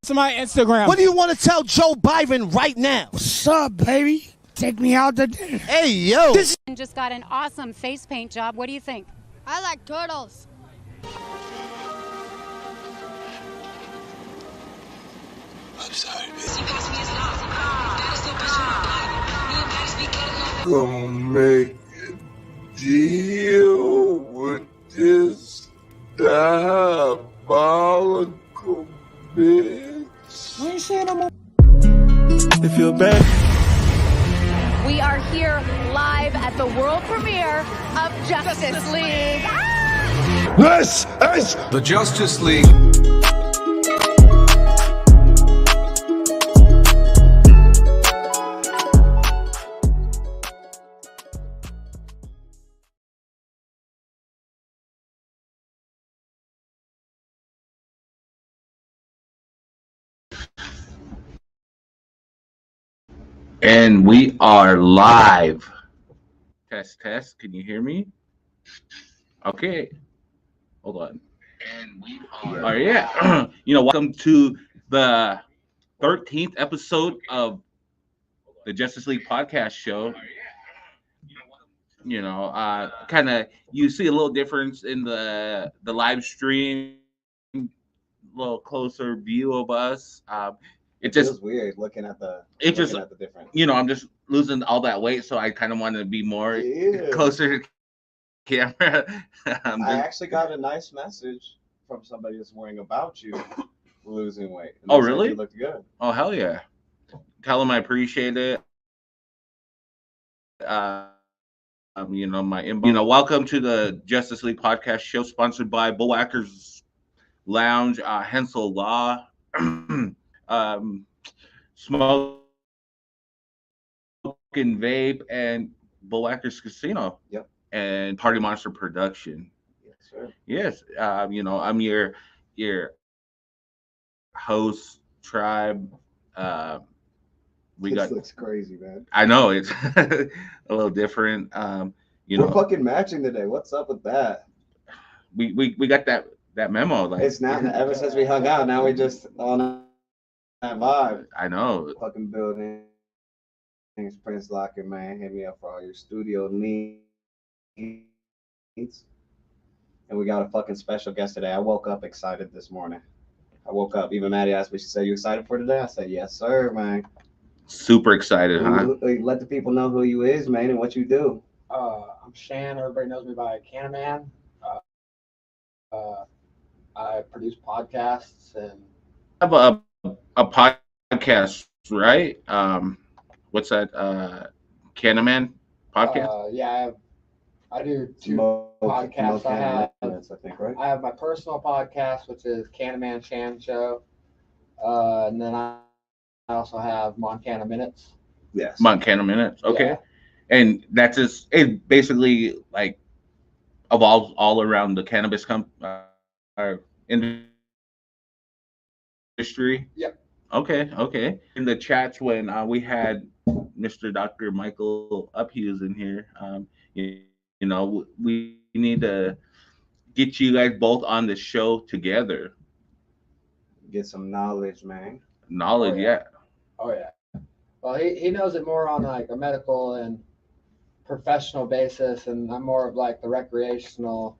to my Instagram. What do you want to tell Joe Biden right now? What's up, baby? Take me out to dinner. Hey, yo. Just got an awesome face paint job. What do you think? I like turtles. I'm sorry, bitch. Gonna make a deal with this diabolical bitch. We ain't saying no more. If you're back. We are here live at the world premiere of Justice League. This is The Justice League. And we are live. Test, test. Can you hear me? Okay. Hold on. And we are. Oh, yeah. Welcome to the 13th episode of the Justice League podcast show. Kind of, you see a little difference in the live stream, a little closer view of us. It just feels weird looking at the difference. I'm just losing all that weight, so I kind of wanted to be more closer to camera. I actually got a nice message from somebody this morning about you losing weight. And oh, really? You looked good. Oh, hell yeah. Tell them I appreciate it. Welcome to the Justice League podcast show, sponsored by Bullwhackers Lounge, Hensel Law, Smoke and Vape, and Bullwhackers Casino. Yep. And Party Monster Production. Yes, sir. Yes. I'm your host, Tribe. This looks crazy, man. I know it's a little different. We're fucking matching today. What's up with that? We got that memo. Like, it's not ever since we hung out. Now we just on that vibe. I know. Fucking building. Prince Locker, man, hit me up for all your studio needs. And we got a fucking special guest today. I woke up excited this morning. Even Maddie asked me, she said, "You excited for today?" I said, "Yes, sir, man." Super excited, huh? Let the people know who you is, man, and what you do. I'm Shann. Everybody knows me by Cannaman. I produce podcasts and I have a podcast, right? What's that? Cannaman podcast? Yeah, I do two podcasts. I think, right? I have my personal podcast, which is Cannaman Shann Show, and then I also have Moncanna Minutes. Yes. Moncanna Minutes. Okay. Yeah. And that's just it. Basically, like evolves all around the cannabis industry. Yep. Okay. In the chats when we had Mr. Dr. Michael Uphughes in here, we need to get you guys both on the show together. Get some knowledge, man. Knowledge, yeah. Oh yeah. Well, he knows it more on like a medical and professional basis, and I'm more of like the recreational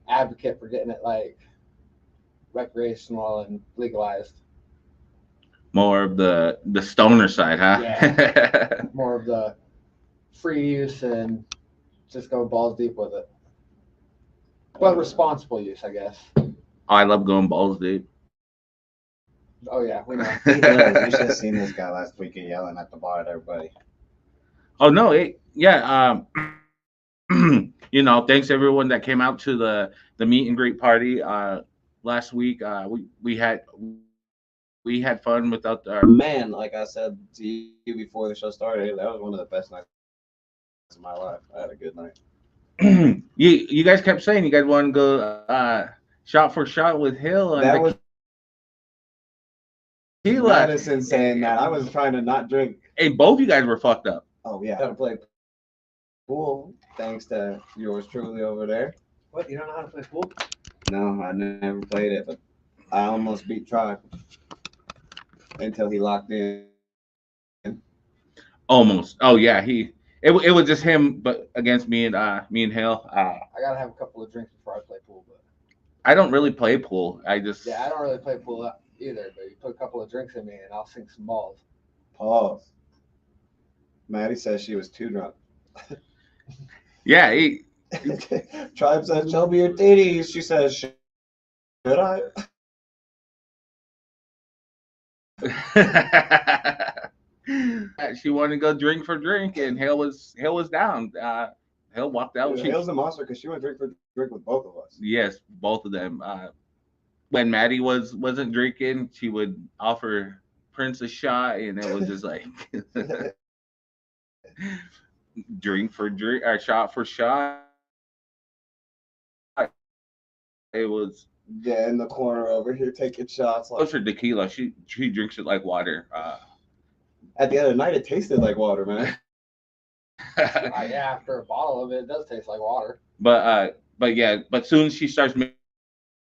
advocate for getting it like recreational and legalized. More of the stoner side, huh? Yeah. More of the free use and just go balls deep with it. But responsible use, I guess. Oh, I love going balls deep. Oh yeah, we know. You should have seen this guy last weekend yelling at the bar at everybody. Oh no, thanks everyone that came out to the meet and greet party last week. We had fun without our man. Like I said to you before the show started, that was one of the best nights of my life. I had a good night. You guys kept saying you guys want to go shot for shot with Hill. And that was Madison saying that. I was trying to not drink. Hey, both you guys were fucked up. Oh yeah, I gotta play pool thanks to yours truly over there. What? You don't know how to play pool? No, I never played it, but I almost beat Tribe. until he locked in. Almost. Oh yeah, it was just him, but against me and Hale. I gotta have a couple of drinks before I play pool, but I don't really play pool. I just yeah, I don't really play pool either. But you put a couple of drinks in me, and I'll sink some balls. Pause. Maddie says she was too drunk. yeah. Tribe says, "Show me your titties." She says, "Should I?" She wanted to go drink for drink, and Hale was down. Hale walked out. Dude, Hale's a monster because she went drink for drink with both of us. Yes, both of them. When Maddie wasn't drinking, she would offer Prince a shot, and it was just like drink for drink or shot for shot. It was in the corner over here taking shots. for tequila. She drinks it like water. At the end of the night, it tasted like water, man. Yeah, after a bottle of it, it does taste like water. But soon as she starts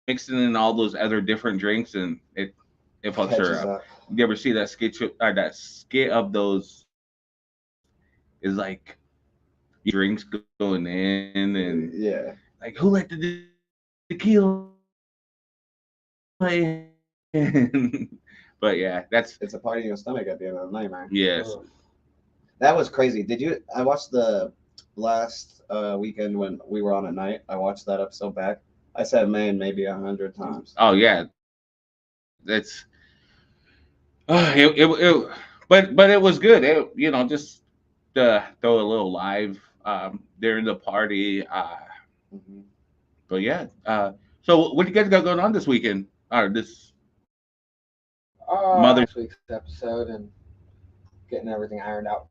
mixing in all those other different drinks, and it fucks her up. You ever see that skit of those? Is like drinks going in, and yeah, like who let the tequila play? But yeah, it's a party in your stomach at the end of the night, man. Yes. That was crazy. I watched the last weekend when we were on at night. I watched that episode back. I said, man, maybe 100 times. Oh yeah. That's but it was good. Just to throw a little live during the party. But yeah. So what do you guys got going on this weekend? Or this Mother's week's episode and getting everything ironed out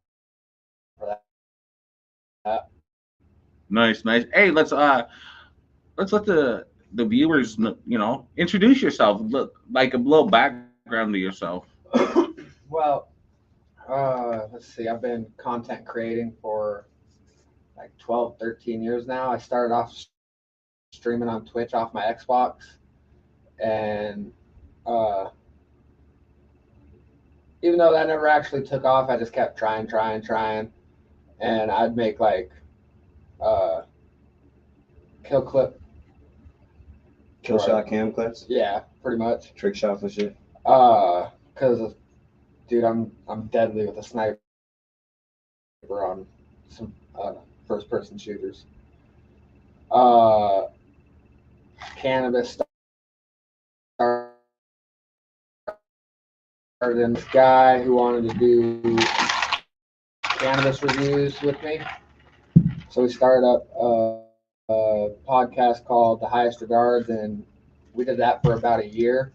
for that. Nice. Hey, let's let the viewers introduce yourself. Look, like a little background to yourself. Well, let's see. I've been content creating for like 12, 13 years now. I started off streaming on Twitch off my Xbox, and even though that never actually took off, I just kept trying, and I'd make like kill shot cam clips. Yeah, pretty much. Trick shots and shit. Because dude, I'm deadly with a sniper on some first person shooters. Cannabis started in this guy who wanted to do cannabis reviews with me. So we started up a podcast called The Highest Regards, and we did that for about a year.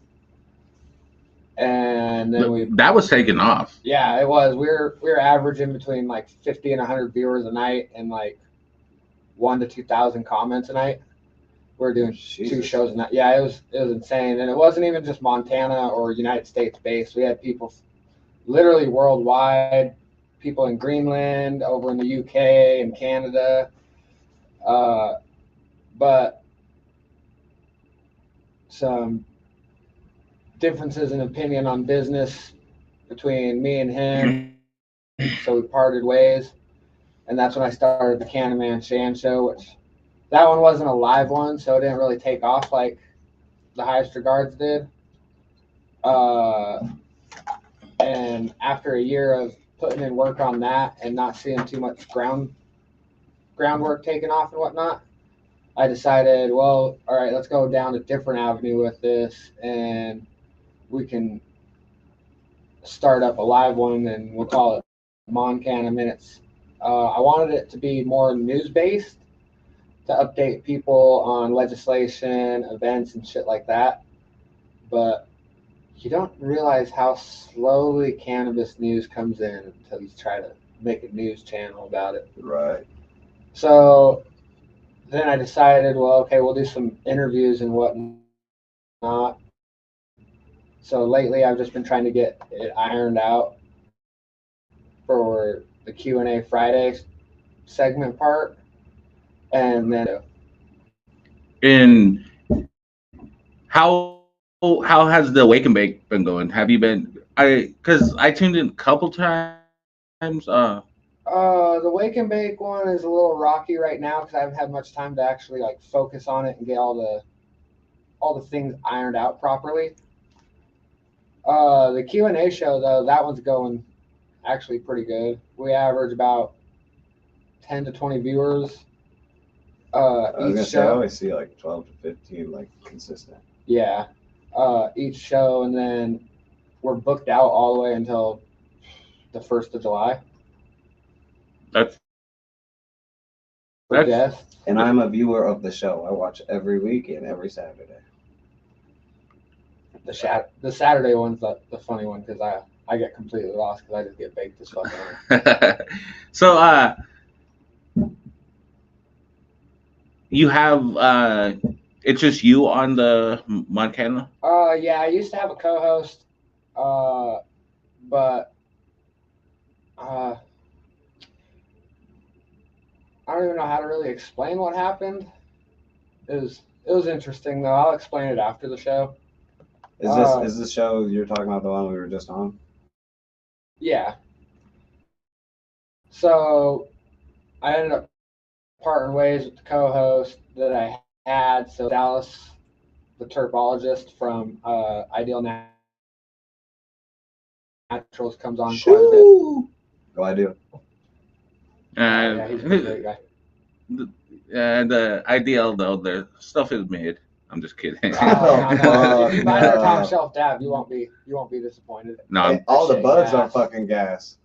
And then that was taking off. Yeah, it was. We were averaging between like 50 and 100 viewers a night, and like 1,000 to 2,000 comments a night. We were doing 2 shows a night. Yeah, it was insane, and it wasn't even just Montana or United States based. We had people literally worldwide, people in Greenland, over in the UK and Canada, but some differences in opinion on business between me and him, so we parted ways, and that's when I started the Candyman Shann show, which that one wasn't a live one, so it didn't really take off like The Highest Regards did. And after a year of putting in work on that and not seeing too much groundwork taken off and whatnot, I decided, well, all right, let's go down a different avenue with this, and we can start up a live one, and we'll call it Moncanna Minutes. I wanted it to be more news-based, to update people on legislation, events, and shit like that. But you don't realize how slowly cannabis news comes in until you try to make a news channel about it. Right. So then I decided, well, okay, we'll do some interviews and whatnot. So lately I've just been trying to get it ironed out for the Q&A Friday segment part. And then how has the Wake and Bake been going? Have you been because I tuned in a couple times. The wake and bake one is a little rocky right now because I haven't had much time to actually like focus on it and get all the things ironed out properly. The Q&A show though, that one's going actually pretty good. We average about 10 to 20 viewers I was each gonna say, I show. always see like 12 to 15, like consistent. Yeah, each show, and then we're booked out all the way until the 1st of July. That's For guests. And I'm a viewer of the show. I watch every week and every Saturday. The Saturday one's the funny one because I get completely lost because I just get baked as fuck on it. So you have it's just you on the moncanna? Yeah, I used to have a co-host, but I don't even know how to really explain what happened. It was interesting though. I'll explain it after the show. Is this show you're talking about the one we were just on? Yeah. So I ended up parting ways with the co-host that I had. So Dallas, the turpologist from Ideal Naturals, comes on quite a bit. Oh, I do. Yeah, he's a great guy. And the ideal though, the stuff is mid. I'm just kidding. No. If you buy their top shelf dab, you won't be disappointed. No, Hey, all the buds are fucking gas.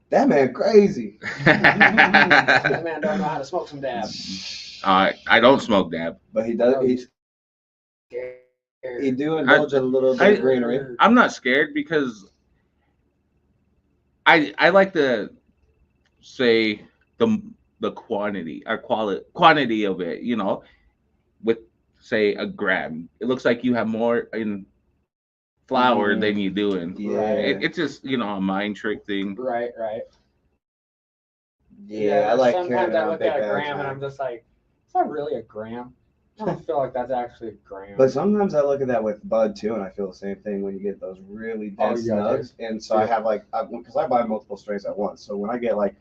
That man crazy. That man don't know how to smoke some dab. I don't smoke dab, But he does. He do indulge a little bit of greenery. I'm not scared because I like to say the quantity or quantity of it. You know, with say a gram, it looks like you have more in flour than you do in. Yeah. It's just a mind trick thing. Right. Yeah, I like sometimes I carrying look big at a bags, gram and man. I'm just like, is that really a gram? I don't feel like that's actually a gram. But sometimes I look at that with bud too, and I feel the same thing when you get those really dense nugs. And so I have like, because I buy multiple strains at once. So when I get like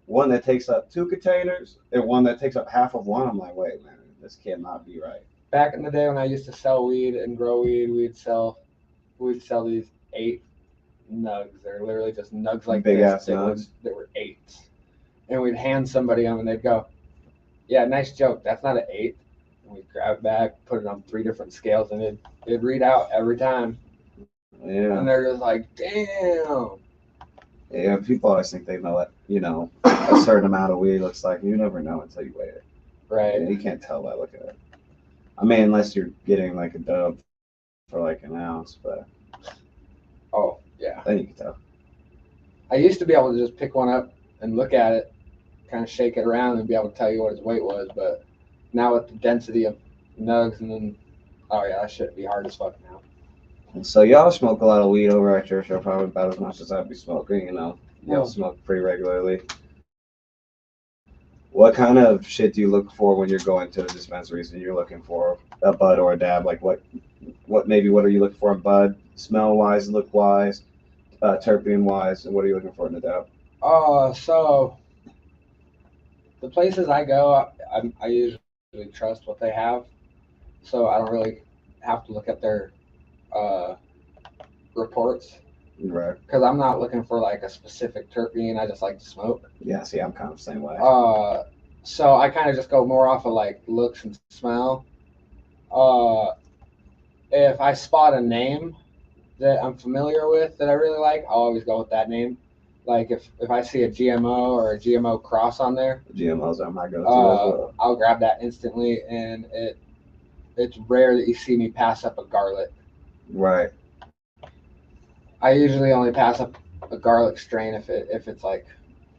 one that takes up 2 containers and one that takes up half of one, I'm like, wait, man, this cannot be right. Back in the day when I used to sell weed and grow weed, we'd sell these 8 nugs. They're literally just nugs like Big this. ass nugs. They were 8s. And we'd hand somebody them and they'd go, yeah, nice joke. That's not an 8. And we'd grab it back, put it on 3 different scales, and it'd read out every time. Yeah. And they're just like, damn. Yeah, people always think they know what, a certain amount of weed looks like. You never know until you weigh it. Right. Yeah, you can't tell by looking at it. I mean, unless you're getting like a dub for like an ounce, but. Oh, yeah. Then you can tell. I used to be able to just pick one up and look at it, kind of shake it around and be able to tell you what its weight was, but now with the density of nugs and then, oh yeah, that should be hard as fuck now. So y'all smoke a lot of weed over at your show, probably about as much as I'd be smoking, Y'all smoke pretty regularly. What kind of shit do you look for when you're going to the dispensaries and you're looking for a bud or a dab? Like what are you looking for in bud? Smell-wise, look-wise, terpene-wise, and what are you looking for in the dab? So the places I go, I usually trust what they have, so I don't really have to look at their reports. Right. Because I'm not looking for like a specific terpene. I just like to smoke. Yeah, see, I'm kind of the same way. So I kind of just go more off of like looks and smell. If I spot a name that I'm familiar with that I really like, I'll always go with that name. Like if I see a GMO or a GMO cross on there, GMOs are my go-to as well. I'll grab that instantly, and it's rare that you see me pass up a garlic. Right. I usually only pass up a garlic strain if it's like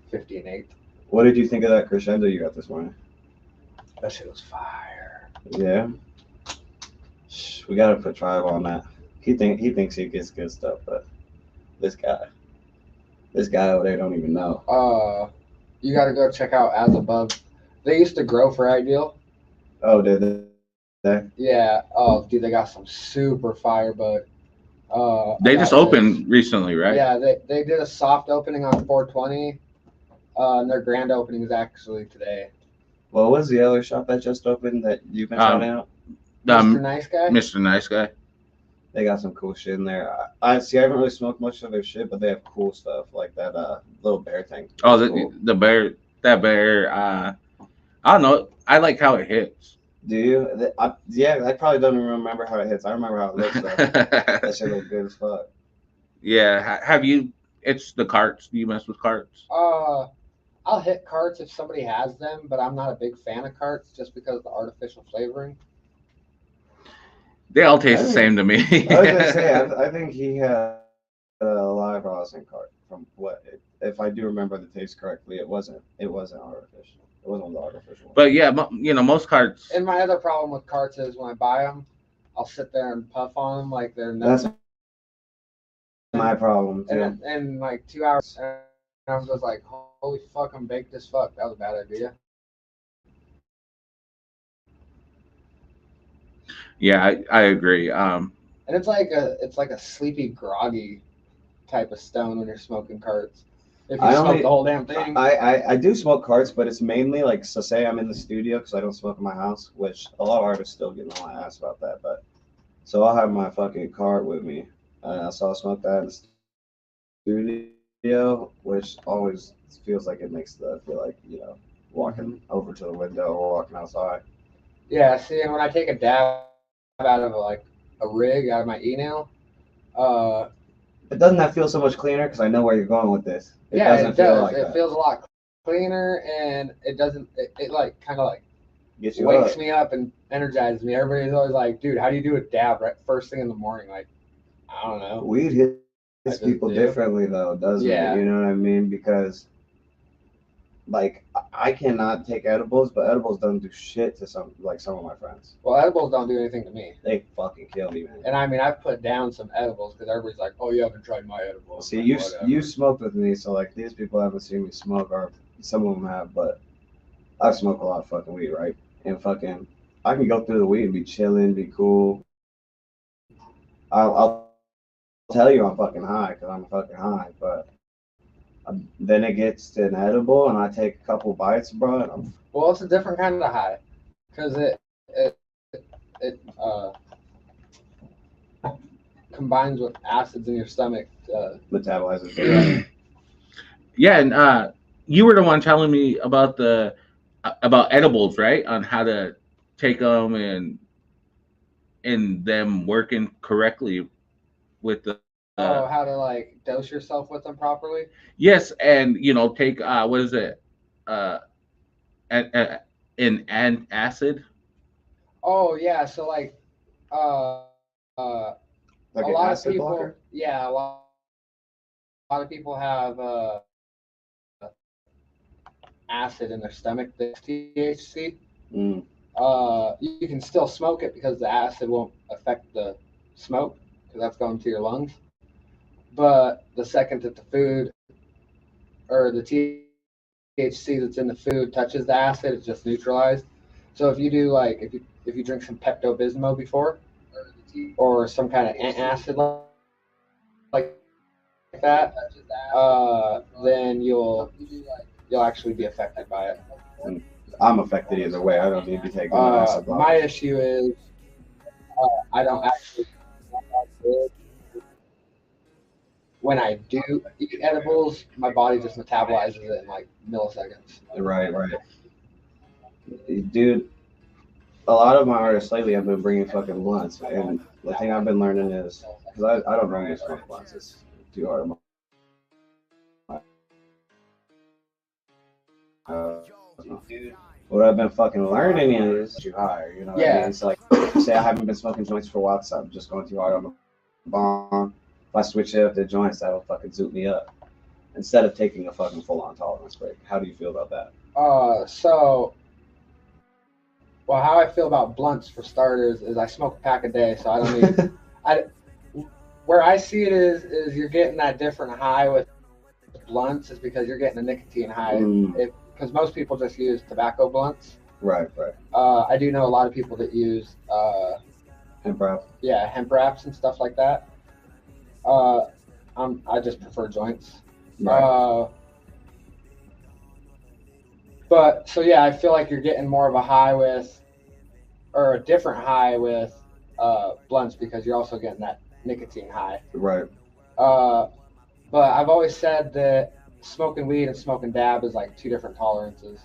50 and 8. What did you think of that crescendo you got this morning? That shit was fire. Yeah. We gotta put Tribe on that. He thinks he gets good stuff, but this guy over there don't even know. You gotta go check out As Above. They used to grow for Ideal. Oh, did they? Yeah. Oh, dude, they got some super fire bud. They just opened recently, right? Yeah, they did a soft opening on 420, and their grand opening is actually today. What was the other shop that just opened that you've been trying out? Mr. Nice Guy. Mr. Nice Guy. They got some cool shit in there. I see. I haven't really smoked much of their shit, but they have cool stuff like that little bear thing. Oh, cool. the bear. That bear. I don't know. I like how it hits. Do you? Yeah, I probably don't even remember how it hits. I remember how it looks. That shit looks good as fuck. Yeah. Have you? It's the carts. Do you mess with carts? I'll hit carts if somebody has them, but I'm not a big fan of carts just because of the artificial flavoring. They all taste the same to me. I was gonna say, I think he had a live rosin cart. From what, if I do remember the taste correctly, it wasn't artificial. It wasn't the artificial one. But yeah, most carts. And my other problem with carts is when I buy them, I'll sit there and puff on them like they're That's nothing. my problem too. And like 2 hours, and I'm just like, holy fuck, I'm baked as fuck. That was a bad idea. Yeah, I agree. And it's like a sleepy, groggy type of stone when you're smoking carts. If you smoke the whole damn thing. I do smoke carts, but it's mainly like, so say I'm in the studio because I don't smoke in my house, which a lot of artists still get on my ass about that. But so I'll have my fucking cart with me, so I'll smoke that in the studio, which always feels like it makes feel like walking over to the window or walking outside. Yeah, see, and when I take a dab out of a rig out of my e-nail, But doesn't that feel so much cleaner? Because I know where you're going with this. It feel like it feels a lot cleaner, and it doesn't. It like kind of like gets you wakes up. me up and energizes me. Everybody's always like, "Dude, how do you do a dab right first thing in the morning?" Like, I don't know. Weed hits people differently though, doesn't it? You know what I mean? Because like I cannot take edibles, but edibles don't do shit to some of my friends. Well, edibles don't do anything to me. They fucking kill me, man. And I mean, I've put down some edibles because everybody's like, "Oh, you haven't tried my edibles." See, you smoked with me, so like these people haven't seen me smoke, or some of them have, but I smoke a lot of fucking weed, right? And fucking, I can go through the weed and be chilling, be cool. I'll tell you I'm fucking high because I'm fucking high, but then it gets to an edible and I take a couple bites, bro. And well, it's a different kind of high because it combines with acids in your stomach. Metabolizes it. Yeah, and you were the one telling me about about edibles, right? On how to take them and them working correctly with the. How to like dose yourself with them properly? Yes, and take what is it? An acid. Oh yeah, so like like a an lot of acid people, blocker? yeah, a lot of people have acid in their stomach, the THC. You can still smoke it because the acid won't affect the smoke because that's going to your lungs. But the second that the food or the THC that's in the food touches the acid, it's just neutralized. So if you do if you drink some Pepto-Bismol before, or some kind of antacid like that, then you'll actually be affected by it. I'm affected either way. I don't need to take acid blocker. My issue is I don't actually. When I do eat edibles, my body just metabolizes it in like milliseconds. Right. Dude, a lot of my artists lately have been bringing fucking blunts, and the thing I've been learning is, because I don't normally smoke blunts, it's too hard. What I've been fucking learning is too high, you know what I mean? So like, say I haven't been smoking joints for a while, so I'm just going too hard on the bomb. If I switch it up to joints, that'll fucking zoot me up. Instead of taking a fucking full-on tolerance break. How do you feel about that? Well, how I feel about blunts for starters is I smoke a pack a day, so I don't need. Where I see it is you're getting that different high with blunts is because you're getting a nicotine high. Because most people just use tobacco blunts. Right. I do know a lot of people that use hemp wraps. Yeah, hemp wraps and stuff like that. I just prefer joints. Right. But so yeah, I feel like you're getting more of a high with, or a different high with blunts because you're also getting that nicotine high. Right. But I've always said that smoking weed and smoking dab is like two different tolerances.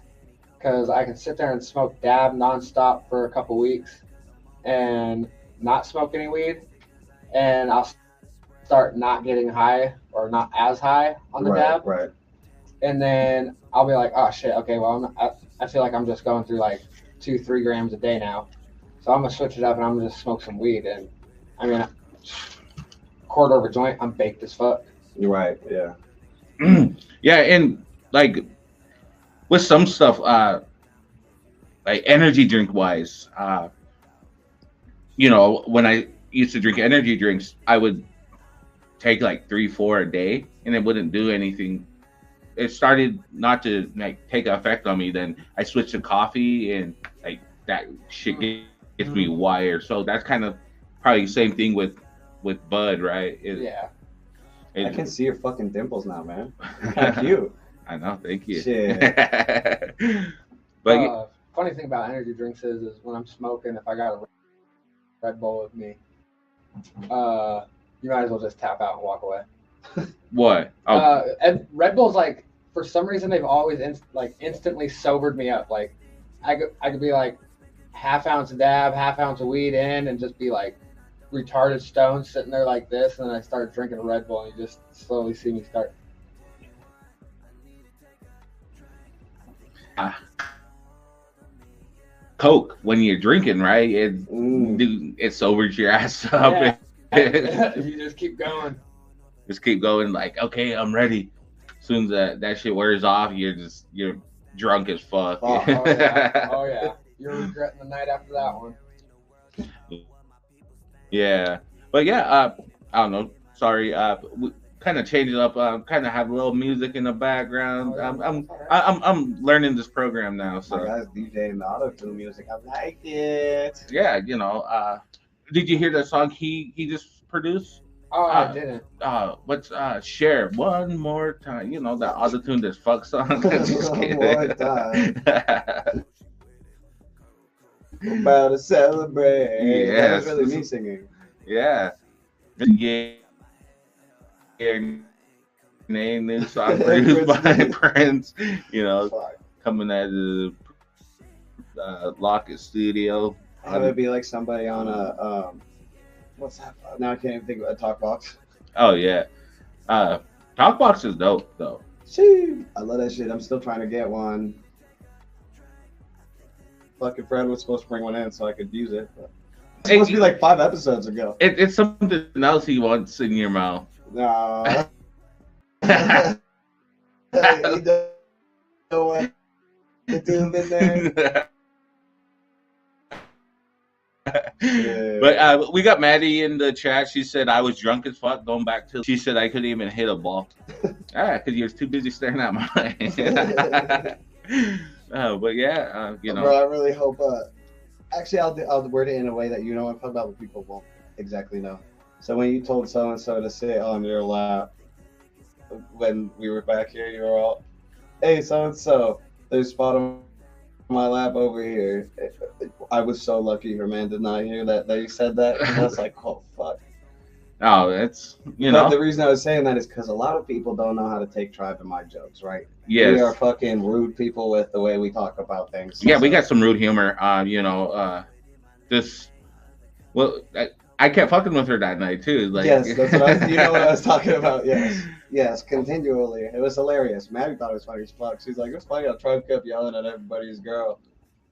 Because I can sit there and smoke dab nonstop for a couple weeks and not smoke any weed, and I'll start not getting high or not as high on the dab. Right. And then I'll be like, oh shit, okay, well, I feel like I'm just going through like 2-3 grams a day now. So I'm going to switch it up and I'm going to just smoke some weed. And I mean, quarter of a joint, I'm baked as fuck. Right, yeah. Yeah, and like with some stuff, like energy drink wise, you know, when I used to drink energy drinks, I would take like 3-4 a day and it wouldn't do anything. It started not to like take effect on me. Then I switched to coffee and like that shit gets me wired. So that's kind of probably the same thing with bud, right? Yeah. I can see your fucking dimples now, man. Kind of cute. I know, thank you. Shit. But funny thing about energy drinks is when I'm smoking, if I got a Red Bull with me, you might as well just tap out and walk away. what? And Red Bull's like, for some reason, they've always instantly sobered me up. Like, I could be like half ounce of dab, half ounce of weed in, and just be like retarded stone sitting there like this, and then I start drinking a Red Bull, and you just slowly see me start. Coke when you're drinking, right? It sobers your ass up. Yeah. If you just keep going. Just keep going. Like, okay, I'm ready. As soon as that shit wears off, you're drunk as fuck. Oh yeah. Oh yeah. You're regretting the night after that one. Yeah, but yeah, I don't know. Sorry, we kind of change it up. Kind of have a little music in the background. I'm learning this program now. So my guy's DJing the auto-tune music. I like it. Yeah, you know. Did you hear that song he just produced? Oh, I didn't. What's Share One More Time? You know that auto-tune this fuck song. One more time. About to celebrate. Yeah, That was really me singing. Yeah. Yeah. Name new song produced by Prince. You know, coming out of the Lockett studio. It would be like somebody on a what's that? Now I can't even think of a Talkbox. Oh yeah, Talkbox is dope though. Shee, I love that shit. I'm still trying to get one. Fucking Fred was supposed to bring one in so I could use it. But it's supposed to be like 5 episodes ago. It's something else he wants in your mouth. No. You don't want the doom in there. Yeah. But we got Maddie in the chat. She said I was drunk as fuck going back to. She said I couldn't even hit a ball. Because you was too busy staring at mine. But yeah, you know. Bro, I really hope. Actually, I'll word it in a way that you know I'm talking about, but people won't exactly know. So when you told so and so to sit on your lap, when we were back here, you were all, "Hey, so and so, there's a spot on my lap over here." I was so lucky her man did not hear that you said that. And I was like, "Oh fuck." Oh, that's know. The reason I was saying that is because a lot of people don't know how to take tribe in my jokes, right? Yes. We are fucking rude people with the way we talk about things. Yeah, we got some rude humor. You know, I kept fucking with her that night too. Like, yes, that's what you know what I was talking about. Yes, continually. It was hilarious. Maddie thought it was funny as fuck. She's like, "It's funny how Tribe kept yelling at everybody's girl."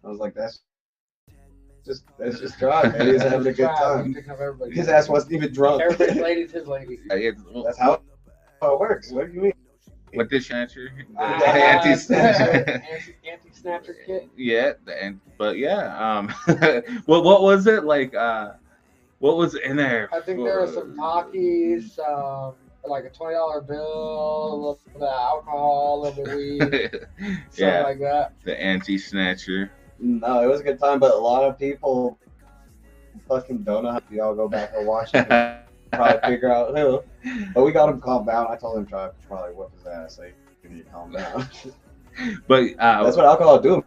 I was like, that's just Tribe. And he's having a good time. His ass wasn't even drunk. Everybody's lady's his lady. That's how it works. What do you mean? What this snatcher? Anti-snatcher kit. Yeah, but yeah. what was it like? What was in there? I think there were some Takis, like a $20 bill, a little bit of alcohol, a little bit of weed, something like that. The anti-snatcher. No, it was a good time, but a lot of people fucking don't know how to all go back and watch it. probably figure out who. But we got him calmed down. I told him to probably whip his ass. So you need to calm down. But That's what alcohol do.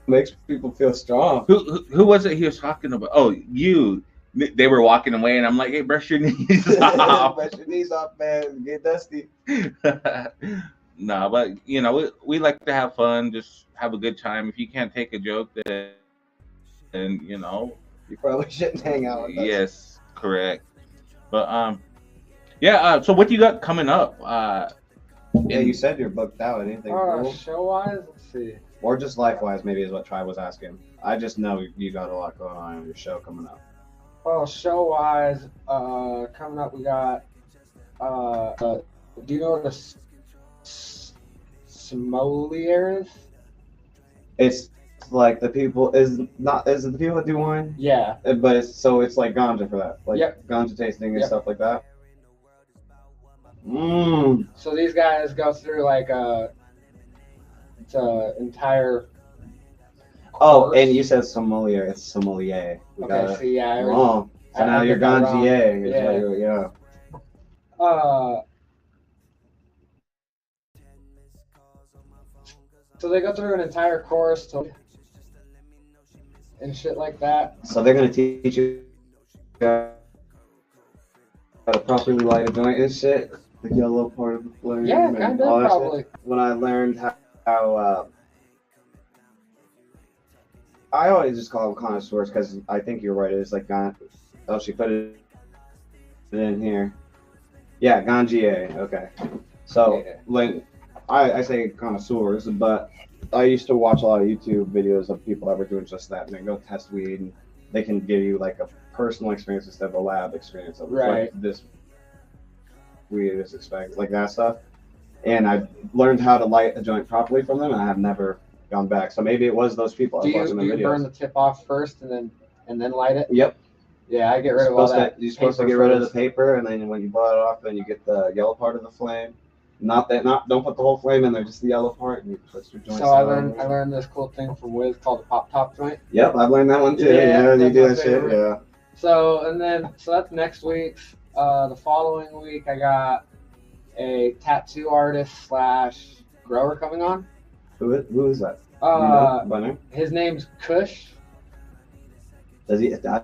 Makes people feel strong. who was it he was talking about? Oh, you. They were walking away, and I'm like, "Hey, brush your knees off." Brush your knees off, man. Get dusty. No, but you know, we like to have fun, just have a good time. If you can't take a joke, then you know, You probably shouldn't hang out with us. yes, correct. But yeah. So what you got coming up? Yeah, you said you're booked out. Anything cool? Show wise, let's see. Or just life wise, maybe is what Tri was asking. I just know you got a lot going on your show coming up. Well, show wise, coming up we got. Do you know what a sommelier is? It's like the people is it the people that do wine? Yeah. But it's like ganja for that, like Yep. ganja tasting and Yep. stuff like that. So these guys go through like it's a entire. Oh, course. and you said sommelier. It's sommelier. We got Okay, it so yeah. wrong. So I now you're get that wrong. ganjier. Yeah. Yeah. So they go through an entire course and shit like that. So they're gonna teach you how to properly light a joint and shit. The yellow part of the flame. Yeah, and kind all of that shit. probably. When I learned how I always just call them connoisseurs because I think you're right. It's like oh, she put it in here. Yeah, ganjier. Okay. So Yeah. when I say connoisseurs, but I used to watch a lot of YouTube videos of people that were doing just that, and they go test weed, and they can give you like a personal experience instead of a lab experience of Right. like this weed is expected, like that stuff. And I learned how to light a joint properly from them, and I have never gone back. So maybe it was those people I Do was you, watching do the you videos. burn the tip off first and then light it? Yep. Yeah, I get rid of all that. You're supposed to paper get rid of the first. paper, and then when you blow it off, then you get the yellow part of the flame. Don't put the whole flame in there, just the yellow part, and you twist your joint. So I learned this cool thing from Wiz called the pop top joint. Yep, I've learned that one too. Yeah, Yeah, you that's do my that shit. favorite. Yeah. So that's next week's. The following week I got a tattoo artist / grower coming on. Who is that? Do you know by name? His name's Kush. Does he? I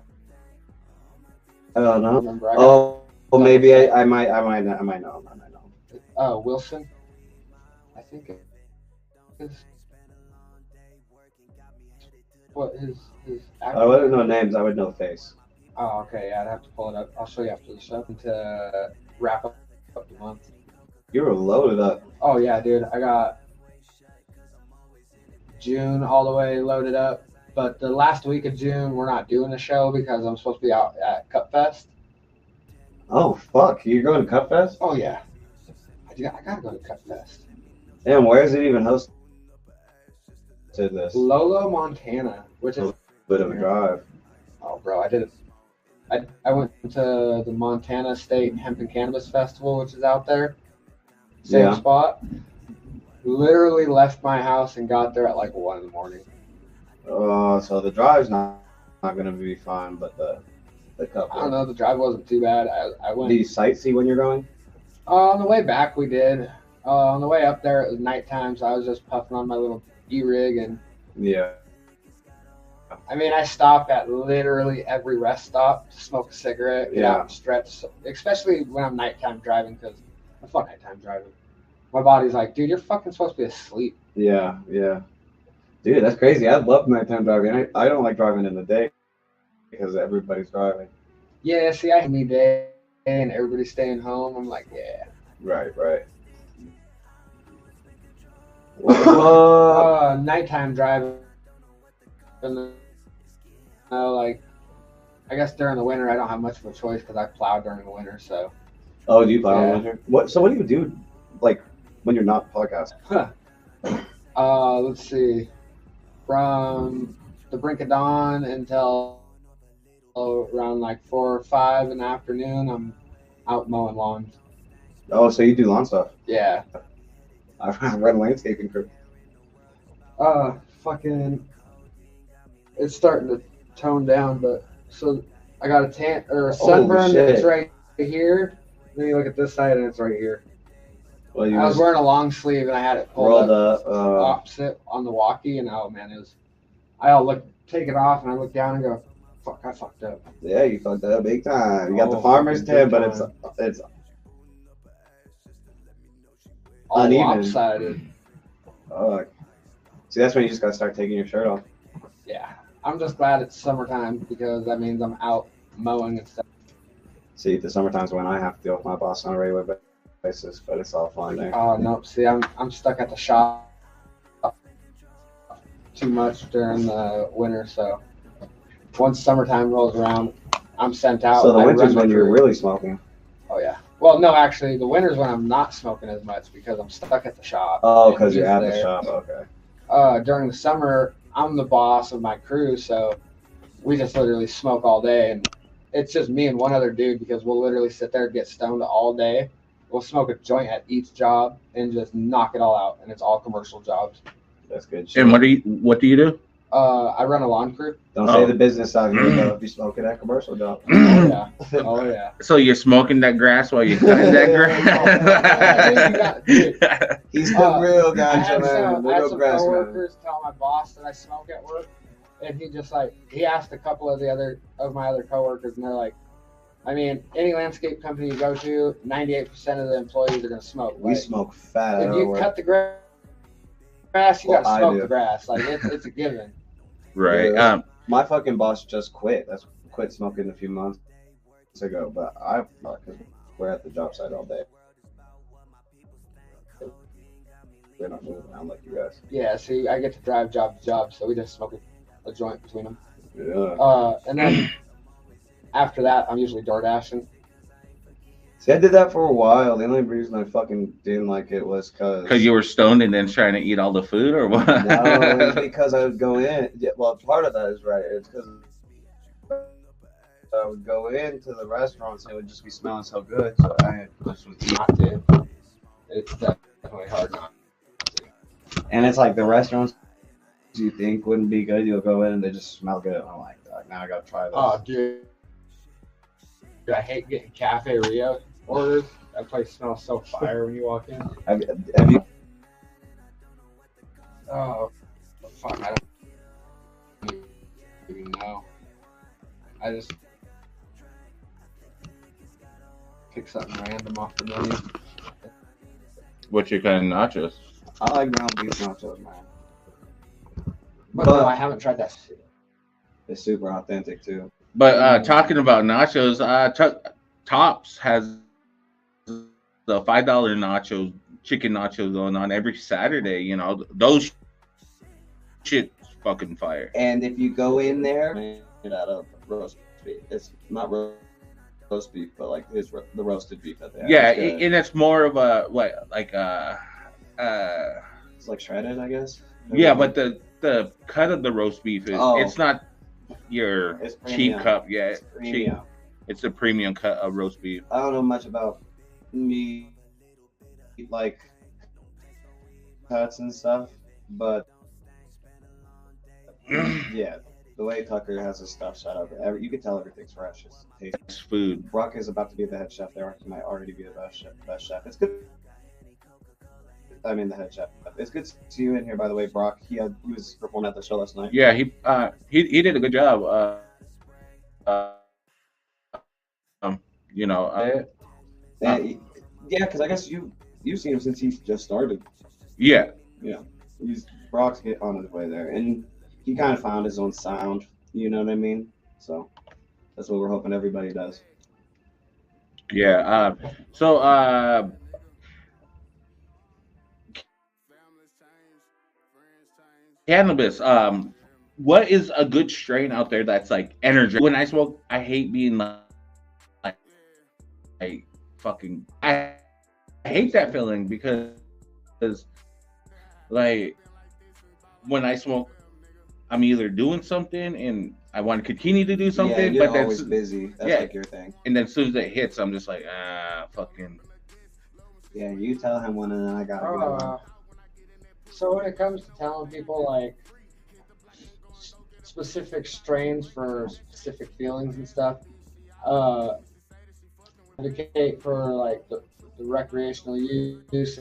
don't know. Remember, I got, Oh, maybe I might know. I might know. Wilson. I think it is. What his I wouldn't know names. I would know face. Oh, okay. Yeah, I'd have to pull it up. I'll show you after the show to wrap up the month. You were loaded up. Oh yeah, dude. I got June all the way loaded up. But the last week of June, we're not doing a show because I'm supposed to be out at Cup Fest. Oh fuck! You're going to Cup Fest? Oh yeah, I gotta go to Cup Fest. Damn, where is it even hosted? To this Lolo, Montana, which is bit of a drive. oh, bro, I did it. I went to the Montana State Hemp and Cannabis Festival, which is out there. Same Yeah. spot. Literally left my house and got there at like 1 in the morning. So the drive's not gonna be fun, but the Cup. I don't know. The drive wasn't too bad. I went. Do you sightsee when you're going? On the way back, we did. On the way up there, it was nighttime, so I was just puffing on my little e-rig, and Yeah. I mean, I stop at literally every rest stop to smoke a cigarette, get out and stretch, especially when I'm nighttime driving, because I fuck nighttime driving. My body's like, dude, you're fucking supposed to be asleep. Yeah. Dude, that's crazy. I love nighttime driving. I don't like driving in the day because everybody's driving. Yeah, see, I me day and everybody's staying home. I'm like, yeah. Right. Nighttime driving. Like, I guess during the winter, I don't have much of a choice because I plow during the winter, so. Oh, do you plow in Yeah. winter? What do you do, like, when you're not podcasting? Let's see. From the brink of dawn until around like 4 or 5 in the afternoon, I'm out mowing lawns. Oh, so you do lawn stuff? Yeah. I run landscaping crew. Fucking. It's starting to tone down, but so I got a tan or a sunburn shit. that's right here. Then you look at this side and it's right here. Well, you I was just wearing a long sleeve and I had it pulled rolled up up. opposite on the walkie, and oh man, I'll take it off and I look down and go, fuck, I fucked up. Yeah, you fucked that up big time. You got the Oh, farmer's big tan, but time. it's All uneven. lopsided. See, that's when you just gotta start taking your shirt off. Yeah. I'm just glad it's summertime because that means I'm out mowing and stuff. See, the summertime's when I have to deal with my boss on a regular basis, but it's all fine there. Oh no, see, I'm stuck at the shop too much during the winter, so once summertime rolls around, I'm sent out. So the I winter's run the when you're crew. really smoking. Oh yeah. Well, no, actually, the winter's when I'm not smoking as much because I'm stuck at the shop. Oh, and because you're he's at the there. shop. Okay. During the summer, I'm the boss of my crew, so we just literally smoke all day, and it's just me and one other dude because we'll literally sit there and get stoned all day. We'll smoke a joint at each job and just knock it all out, and it's all commercial jobs. That's good shit. And what do you do? I run a lawn crew. Don't say the business out here, though, if you smoke at commercial job. Oh yeah, oh yeah. So you're smoking that grass while you're cutting that grass? He's the real I guy, had man. some, The I had real some grass man. coworkers tell my boss that I smoke at work, and he asked a couple of my other coworkers, and they're like, I mean, any landscape company you go to, 98% of the employees are gonna smoke. We Like, smoke fat at if our you work. cut the grass, you Well, gotta I smoke do. the grass. Like it's a given. Right. Yeah. My fucking boss just quit. That's quit smoking a few months ago, but we're at the job site all day. We're not moving around like you guys. Yeah, see, I get to drive job to job, so we just smoke a joint between them. Yeah. And then after that, I'm usually door dashing. See, I did that for a while. The only reason I fucking didn't like it was Because you were stoned and then trying to eat all the food, or what? No, it was because I would go in. Yeah, well, part of that is right. It's because I would go into the restaurants and it would just be smelling so good. So I just was eating. Not to. It's definitely hard not. And it's like the restaurants you think wouldn't be good, you'll go in and they just smell good. I'm like, "Dog, now I gotta try this." Oh, dude. I hate getting Cafe Rio orders. That place smells so fire when you walk in. Have you? Oh, fuck. I don't even know. I just pick something random off the menu. What's your kind of nachos? I like ground beef nachos, man. But no, I haven't tried that shit. It's super authentic too. But talking about nachos, Tops has the $5 nachos, chicken nachos going on every Saturday. You know, those shit's fucking fire. And if you go in there, made out of roast beef. It's not roast beef, but like it's the roasted beef that they have. Yeah, It's good. and it's more of a It's like shredded, I guess. yeah, but the cut of the roast beef is it's not your It's cheap premium. cup. Yeah, It's cheap. premium. It's the premium cut of roast beef. I don't know much about meat, like cuts and stuff, but yeah, the way Tucker has his stuff set up, you can tell everything's fresh. It's tasty. It's food. Brock is about to be the head chef there. He might already be the best chef. It's good. I mean, the head chef. It's good to see you in here, by the way, Brock. He was performing at the show last night. Yeah, he did a good job. You know, Yeah, because I guess you've seen him since he's just started. yeah. Brock's get on his way there, and he kind of found his own sound. You know what I mean? So that's what we're hoping everybody does. Yeah. Cannabis. What is a good strain out there that's like energy? When I smoke, I hate being like fucking. I hate that feeling because like when I smoke, I'm either doing something and I want to continue to do something, you're but then always busy. That's like your thing. and then as soon as it hits, I'm just like, fucking. Yeah, you tell him one, and then I gotta go. So when it comes to telling people like specific strains for specific feelings and stuff. Advocate for like the recreational use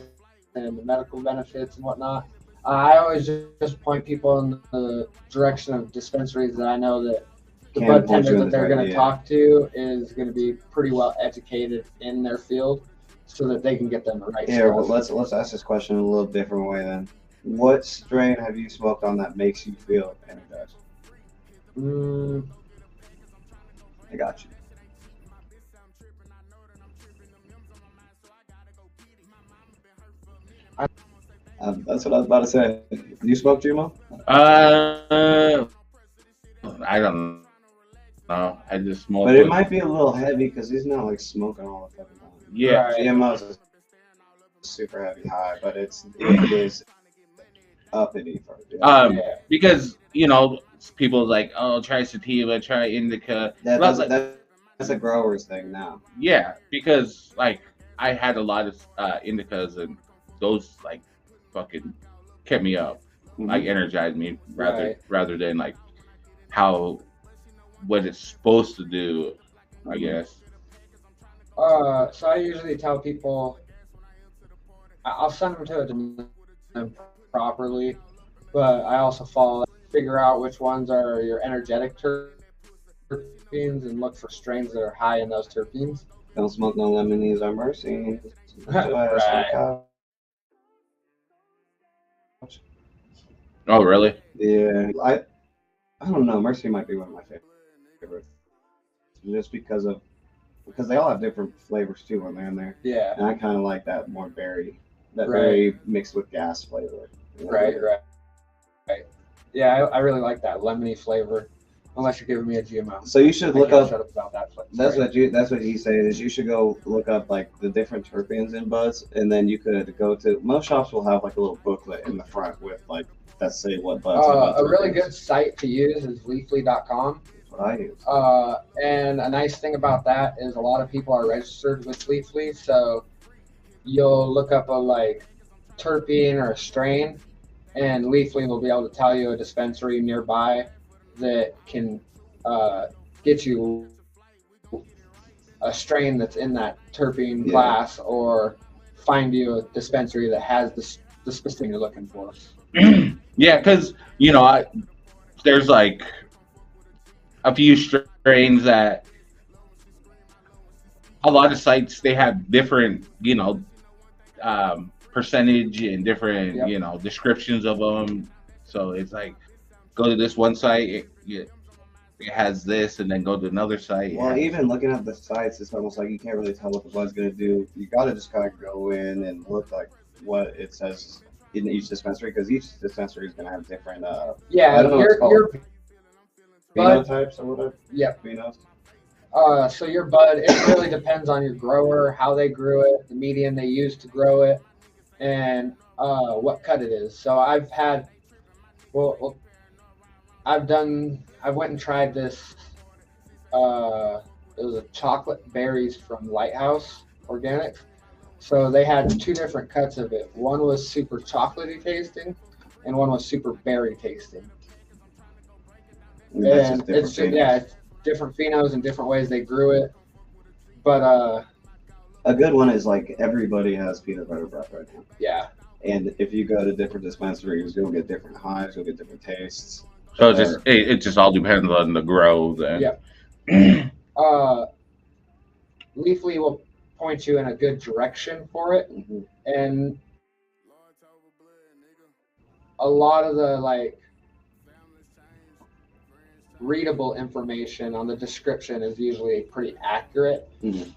and the medical benefits and whatnot. I always just point people in the direction of dispensaries that I know that the bud tender that they're going to talk to is going to be pretty well educated in their field, so that they can get them the right stuff. Well, let's ask this question in a little different way then. What strain have you smoked on that makes you feel energized? I got you. That's what I was about to say. You smoke, Jimo? I don't know. I just smoke. But it might be a little heavy because he's not like smoking all the fucking time. Yeah. Right. GMO's is super heavy high, but it is uppity for because people like, oh, try sativa, try indica. That's a grower's thing now. Yeah, because like I had a lot of indicas and those like fucking kept me up, like energized me rather than like what it's supposed to do, I guess. So I usually tell people I'll send them to them properly, but I also figure out which ones are your energetic terpenes and look for strains that are high in those terpenes. Don't smoke no lemonies or mercies. Right. Oh, really? Yeah, I don't know. Mercy might be one of my favorites, just because they all have different flavors too when they're in there. Yeah. And I kind of like that more berry mixed with gas flavor. Right. Yeah, I really like that lemony flavor. Unless you're giving me a GMO. So you should look up. Shut up about that. That's what he's saying is you should go look up like the different terpenes in buds, and then you could go to most shops will have like a little booklet in the front with like let's say what buds. A really good site to use is leafly.com. That's what I use. And a nice thing about that is a lot of people are registered with Leafly, so you'll look up a like terpene or a strain, and Leafly will be able to tell you a dispensary nearby that can get you a strain that's in that terpene class, or find you a dispensary that has the specific thing you're looking for. Yeah, because there's like a few strains that a lot of sites they have different percentage and different descriptions of them. So it's like go to this one site, it has this, and then go to another site. Well, even looking at the sites, it's almost like you can't really tell what the bud's going to do. You got to just kind of go in and look like what it says in each dispensary, because each dispensary is going to have different. Your phenotypes or whatever. Yep. Phenos. So your bud, it really depends on your grower, how they grew it, the medium they used to grow it, and what cut it is. So I went and tried this. It was a chocolate berries from Lighthouse Organics. So they had two different cuts of it. One was super chocolatey tasting, and one was super berry tasting. And it's different phenos and different ways they grew it. But a good one is like everybody has peanut butter breath right now. Yeah. And if you go to different dispensaries, you'll get different highs, you'll get different tastes. So it just all depends on the grow then. Yeah. Leafly will point you in a good direction for it, and a lot of the like readable information on the description is usually pretty accurate.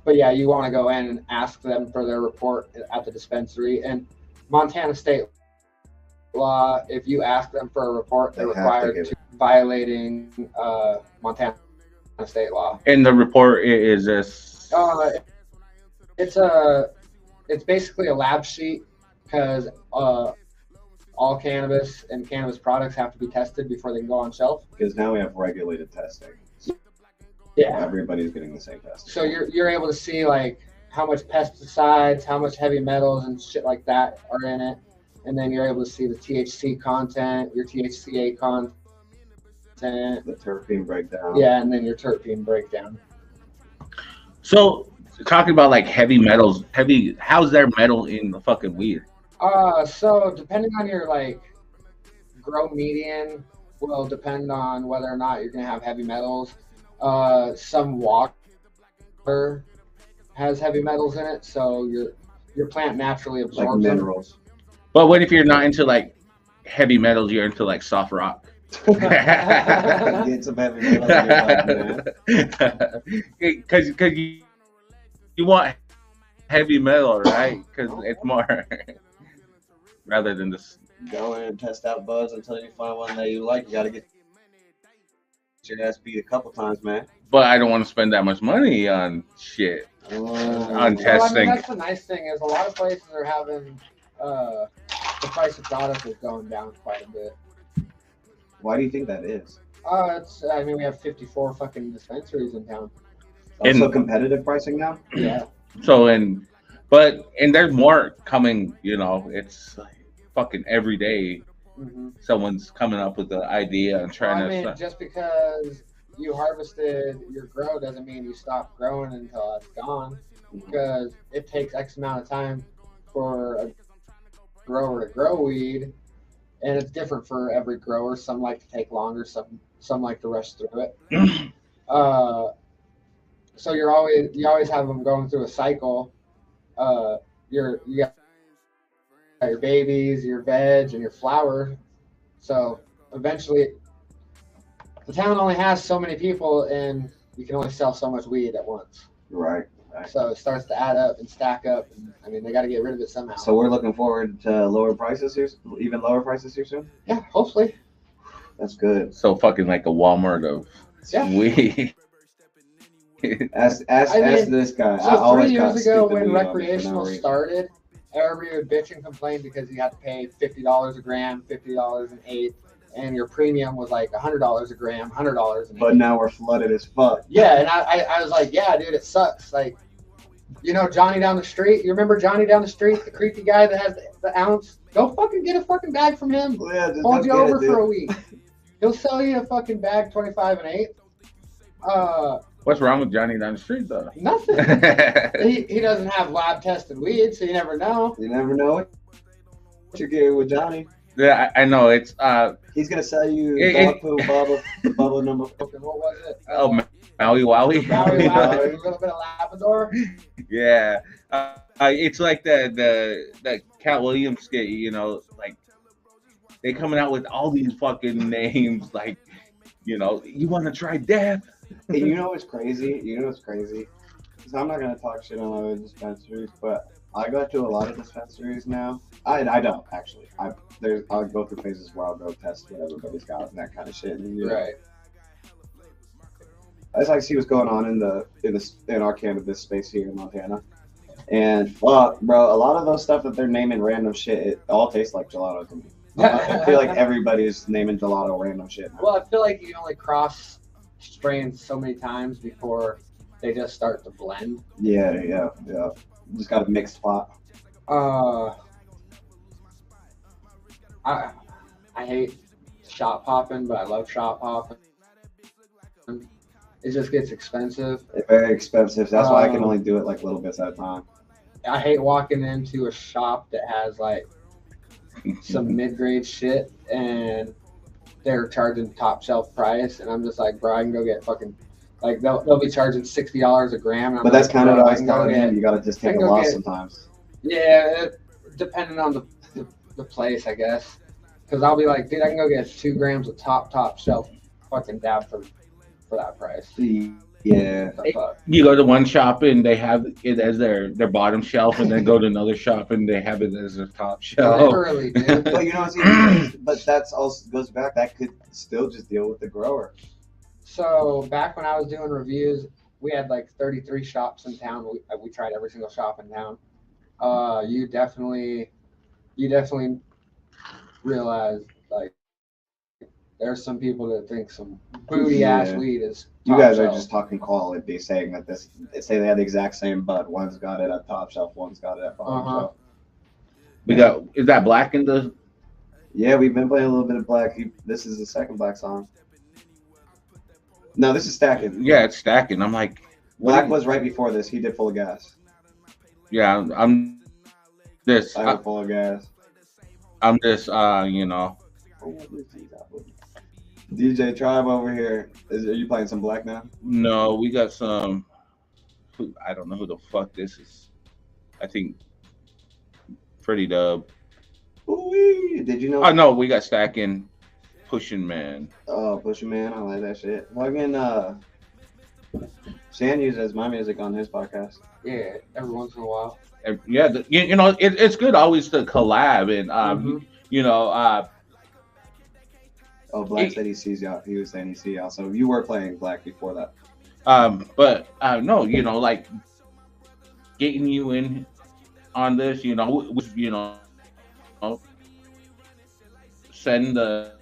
But yeah, you want to go in and ask them for their report at the dispensary. And Montana state law, if you ask them for a report, they're required to violating Montana state law. And the report is this. It's basically a lab sheet, because all cannabis and cannabis products have to be tested before they can go on shelf. Because now we have regulated testing. Yeah. Everybody's getting the same testing. So you're able to see like how much pesticides, how much heavy metals and shit like that are in it. And then you're able to see the THC content, your THCA content, The terpene breakdown. Yeah, and then your terpene breakdown. So talking about like heavy metals, how's there metal in the fucking weed? So depending on your like grow median will depend on whether or not you're gonna have heavy metals. Some water has heavy metals in it, so your plant naturally Like absorbs them. minerals. But what if you're not into like heavy metals? You're into like soft rock. Get some heavy metals in your body, man. Because you want heavy metal, right? Because it's more rather than this. Go in and test out buds until you find one that you like. You gotta get your ass beat a couple times, man. But I don't want to spend that much money on shit. On Well, I testing. mean, that's the nice thing is a lot of places are having the price of product is going down quite a bit. Why do you think that is? I mean, we have 54 fucking dispensaries in town. Also competitive pricing now? Yeah. So and there's more coming. You know, it's like fucking every day. Mm-hmm. Someone's coming up with the idea and trying I mean, to. just because you harvested your grow doesn't mean you stop growing until it's gone, because it takes X amount of time for a grower to grow weed, and it's different for every grower. Some like to take longer, some like to rush through it. So you always have them going through a cycle. You got your babies, your veg, and your flower. So eventually, the town only has so many people, and you can only sell so much weed at once. Right. So it starts to add up and stack up. And, I mean, they got to get rid of it somehow. So we're looking forward to lower prices here, even lower prices here soon? Yeah, hopefully. That's good. So fucking like a Walmart of weed. Ask this guy. So 3 years ago, when recreational started, everybody would bitch and complain because you had to pay $50 a gram, $50 an eighth, and your premium was like $100 a gram, $100 an eighth. But now we're flooded as fuck. Yeah, and I was like, yeah, dude, it sucks. Like, you know, Johnny down the street. You remember Johnny down the street, the creepy guy that has the ounce? Go fucking get a fucking bag from him. Well, yeah, Hold you over for a week. He'll sell you a fucking bag, 25 and eighth. What's wrong with Johnny down the street though? Nothing. he doesn't have lab tested weed, so you never know. You never know what you're getting with Johnny. Yeah, I know. It's he's gonna sell you dog poo bubble number 4. What was it? Oh, Maui Wowie. Maui Wowie, a little bit of Labrador. Yeah, it's like the Cat Williams skit. You know, like they coming out with all these fucking names. Like, you know, you want to try death? Hey, you know what's crazy? So I'm not gonna talk shit on other dispensaries, but I go to a lot of dispensaries now. I don't actually. I'll go through phases where I'll go test what everybody's got and that kind of shit. And, Right. I just like to see what's going on in our cannabis space here in Montana. And fuck, bro, a lot of those stuff that they're naming random shit, it all tastes like gelato to me. I feel like everybody's naming gelato random shit now. Well, I feel like you only cross strains so many times before they just start to blend. Yeah. You just got a mixed pot. I hate shop hopping, but I love shop hopping. It just gets expensive. It's very expensive. That's why I can only do it like little bits at a time. I hate walking into a shop that has like some mid-grade shit and they're charging top shelf price, and I'm just like, bro, I can go get fucking like they'll be charging $60 a gram. But that's kind of what I was telling him. You gotta just take a loss sometimes. Yeah, depending on the place, I guess. Because I'll be like, dude, I can go get 2 grams of top shelf fucking dab for that price. Yeah. You go to one shop and they have it as their bottom shelf, and then go to another shop and they have it as their top shelf. Literally, dude. But you know but that's also goes back. That could still just deal with the grower. So back when I was doing reviews, we had like 33 shops in town. We tried every single shop in town. You definitely realize like there's some people that think some booty ass weed is. You guys are just talking quality, saying that say they have the exact same bud. One's got it at top shelf, one's got it at bottom shelf. Is that black in the? Yeah, we've been playing a little bit of black. This is the second black song. No, this is stacking. Yeah, it's stacking. I'm like, Black was right before this. He did full of gas. yeah, I'm this. I went full of gas. I'm just, you know. DJ Tribe over here. Are you playing some Black now? No, we got some. I don't know who the fuck this is. I think Pretty Dub. Ooh, did you know? Oh no, we got Stacking, Pushing Man. Oh, Pushing Man, I like that shit. Fucking Shan uses my music on his podcast. Yeah, every once in a while. Yeah, you know, it's good always to collab and you know. Oh, Black said he sees y'all. He was saying he see y'all. So you were playing Black before that. But no, you know, like getting you in on this, you know, send the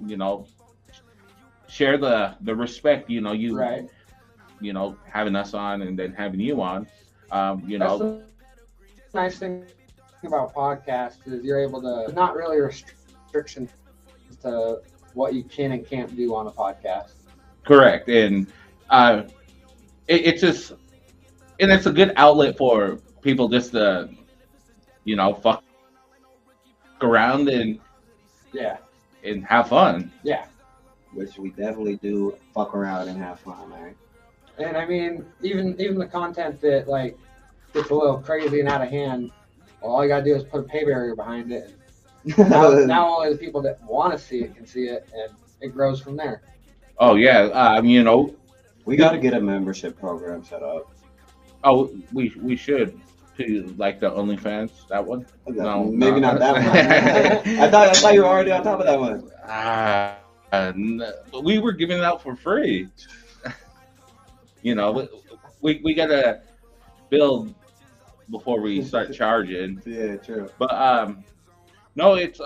you know, share the respect, you know, you know, having us on and then having you on, you know. That's the nice thing about podcasts is you're able to not really restrictions to what you can and can't do on a podcast. Correct, and it's just, and it's a good outlet for people just to, you know, fuck around and have fun. Yeah, which we definitely do. Fuck around and have fun, man. And I mean, even the content that like gets a little crazy and out of hand, well, all you gotta do is put a pay barrier behind it. Now only the people that want to see it can see it, and it grows from there. Oh yeah, you know, we got to get a membership program set up. Oh, we should. To like the OnlyFans, that one? No, maybe not that one. I thought you were already on top of that one. We were giving it out for free. You know, we gotta build before we start charging. Yeah, true. But no, it's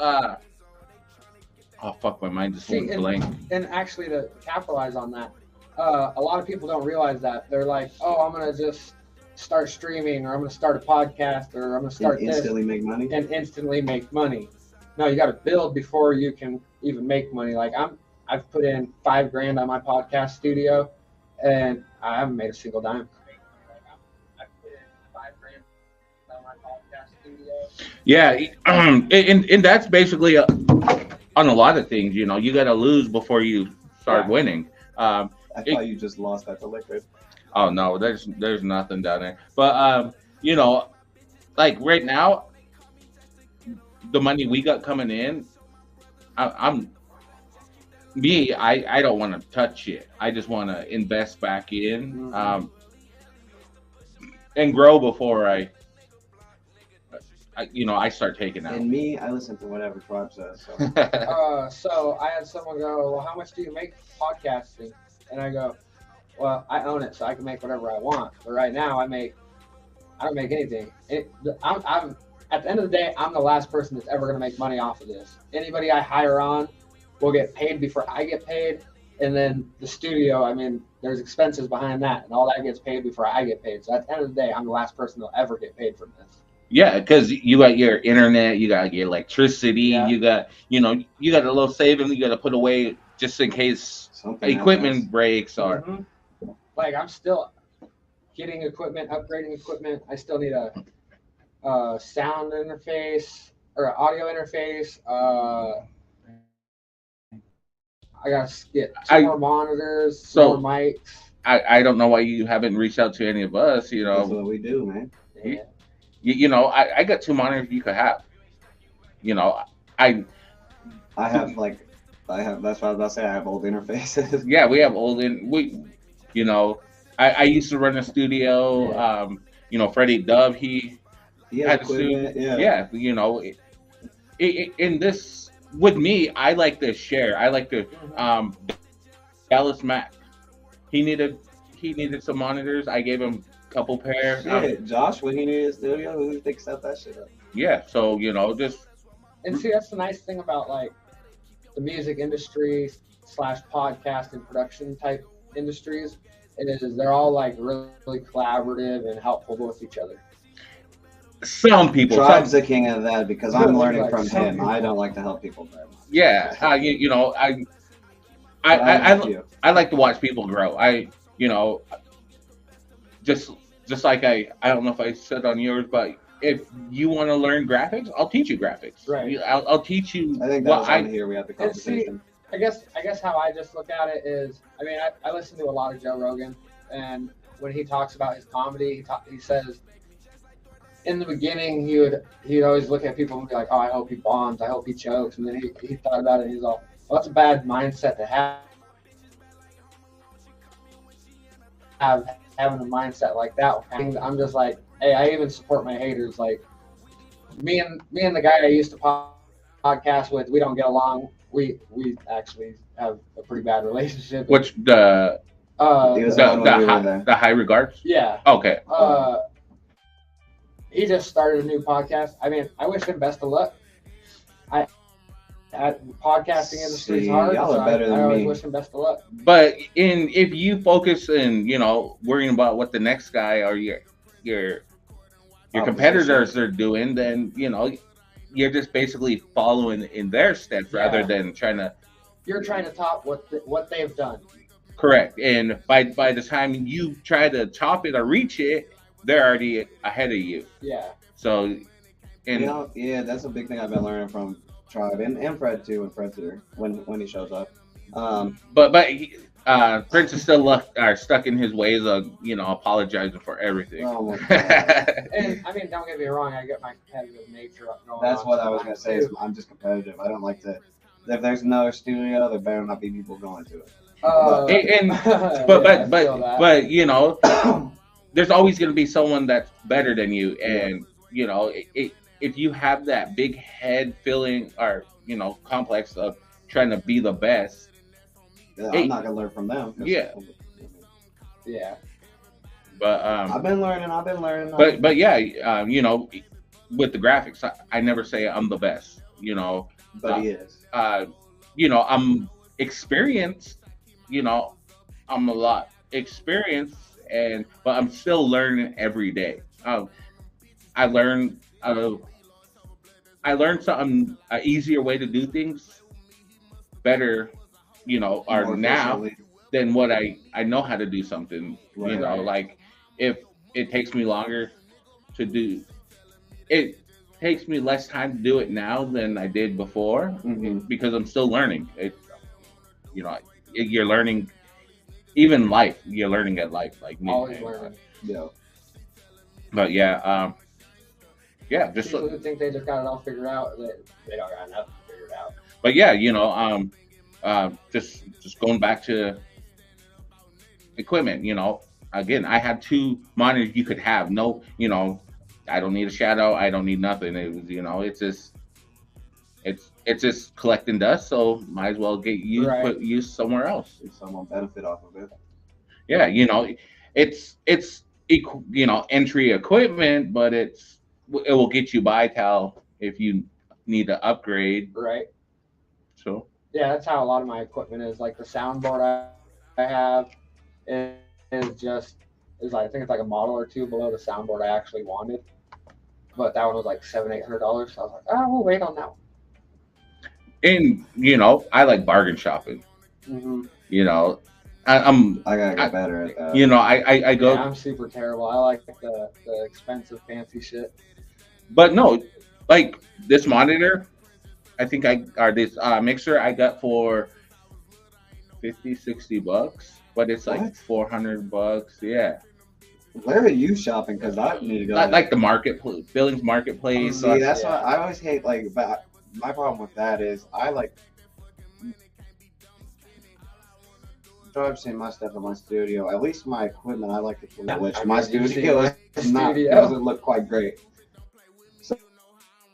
oh fuck, my mind just went blank. And actually, to capitalize on that, a lot of people don't realize that. They're like, oh, I'm gonna just start streaming, or I'm gonna start a podcast, or I'm gonna start and instantly make money. And instantly make money. No, you got to build before you can even make money. Like I've put in $5,000 on my podcast studio, and I haven't made a single dime. I've put in $5,000 on my podcast studio. Yeah, and that's basically on a lot of things. You know, you got to lose before you start winning. I thought you just lost at the liquid. Oh no, there's nothing down there. But you know, like right now, the money we got coming in, I don't want to touch it. I just want to invest back in, and grow before I start taking out. And me, I listen to whatever Tribe says. So. So I had someone go, well, how much do you make podcasting? And I go, well, I own it, so I can make whatever I want. But right now, I don't make anything. I'm at the end of the day, I'm the last person that's ever going to make money off of this. Anybody I hire on will get paid before I get paid. And then the studio, I mean, there's expenses behind that, and all that gets paid before I get paid. So at the end of the day, I'm the last person that'll ever get paid from this. Yeah, because you got your internet, you got your electricity, you got a little saving you got to put away just in case equipment breaks or. Mm-hmm. Like I'm still getting equipment, upgrading equipment. I still need a sound interface or an audio interface. I gotta get two more monitors, more mics. I don't know why you haven't reached out to any of us. You know, that's what we do, man. Yeah. You know, I got two monitors you could have. You know, I have that's what I was about to say. I have old interfaces. Yeah, we have old you know, I used to run a studio. Yeah. You know, Freddie Dove, he had a studio. Yeah, you know, in this with me, I like to share. I like to Dallas Mac. He needed some monitors. I gave him a couple pair. Josh, when he needed a studio, who thinks that shit up? Yeah, so you know, just and see, that's the nice thing about like the music industry / podcast and production type industries is they're all like really collaborative and helpful with each other. Some people. Tribe's the king of that because I'm learning from him. I don't like to help people very much. Yeah, you know, I like to watch people grow. You know, just like I don't know if I said on yours, but if you want to learn graphics, I'll teach you graphics. Right. I'll teach you. I think that was on here we had the And see, conversation. I guess how I just look at it is, I mean, I listen to a lot of Joe Rogan, and when he talks about his comedy, he says in the beginning he'd always look at people and be like, oh, I hope he bombs, I hope he chokes, and then he thought about it and he's all, well, that's a bad mindset to have having a mindset like that. And I'm just like, hey, I even support my haters. Like me and the guy I used to podcast with, we don't get along. We actually have a pretty bad relationship. Which the high regards? Yeah. Okay. He just started a new podcast. I mean, I wish him best of luck. Podcasting industry is hard. Y'all are better than I always me. wish him best of luck. But if you focus in, worrying about what the next guy or your competitors are doing, then you're just basically following in their steps rather than trying to. You're trying to top what they've done. Correct, and by the time you try to top it or reach it, they're already ahead of you. Yeah. So, that's a big thing I've been learning from Tribe and Fred too, and Fred's here when he shows up. But Prince is still stuck in his ways of apologizing for everything. Oh my God. And I mean, don't get me wrong, I get my competitive nature going. That's what I was gonna say. I'm just competitive. I don't like to. If there's another studio, there better not be people going to it. But there's always going to be someone that's better than you, and if you have that big head feeling or complex of trying to be the best, I'm not gonna learn from them. Yeah. But I've been learning. But yeah, with the graphics, I never say I'm the best. But he is. I'm experienced. I'm a lot experienced, but I'm still learning every day. I learned something, an easier way to do things better, or now than what I know how to do something. Right. Like if it takes me longer to do it. Takes me less time to do it now than I did before because I'm still learning. You're learning, even life. You're learning at life, like me. Always learning. Yeah. But yeah, just people who think they just got it all figured out, they don't got nothing figured out. But yeah, just going back to equipment. Again, I had 2 monitors you could have. No, I don't need a shadow. I don't need nothing. It was, it's just collecting dust. So might as well get used, put use somewhere else. If someone benefit off of it. Yeah, it's entry equipment, but it will get you by till if you need to upgrade. Right. So. Yeah, that's how a lot of my equipment is. Like the soundboard I have is I think it's like a model or 2 below the soundboard I actually wanted. But that one was like $700-800. So I was like, oh, we'll wait on that one. And I like bargain shopping. Mm-hmm. I gotta get better at that. I go. Yeah, I'm super terrible. I like the expensive fancy shit. But no, like this monitor, I think this mixer I got for $50-$60, but it's like $400. Yeah. Where are you shopping? Because I need to go. Like the marketplace, Billings Marketplace. See, that's why I always hate. But my problem with that is I've seen my stuff in my studio. At least my equipment, I like to keep it. Which my studio doesn't look quite great. So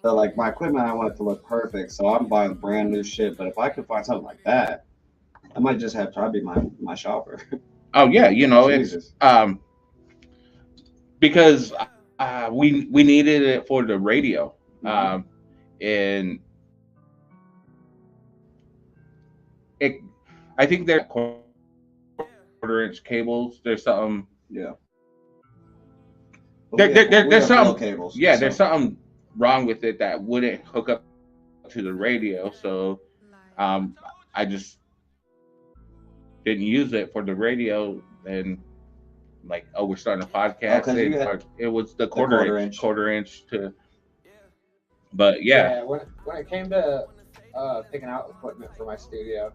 like my equipment, I want it to look perfect. So I'm buying brand new shit. But if I could find something like that, I might just have Try be my shopper. Oh yeah, it's because we needed it for the radio, and I think they're quarter-inch cables. There's something. Yeah. There's something. Cables, there's something wrong with it that wouldn't hook up to the radio. So, I just didn't use it for the radio, and like, oh, we're starting a podcast. 'cause you had It was the quarter quarter inch. inch to. But yeah, When it came to picking out equipment for my studio,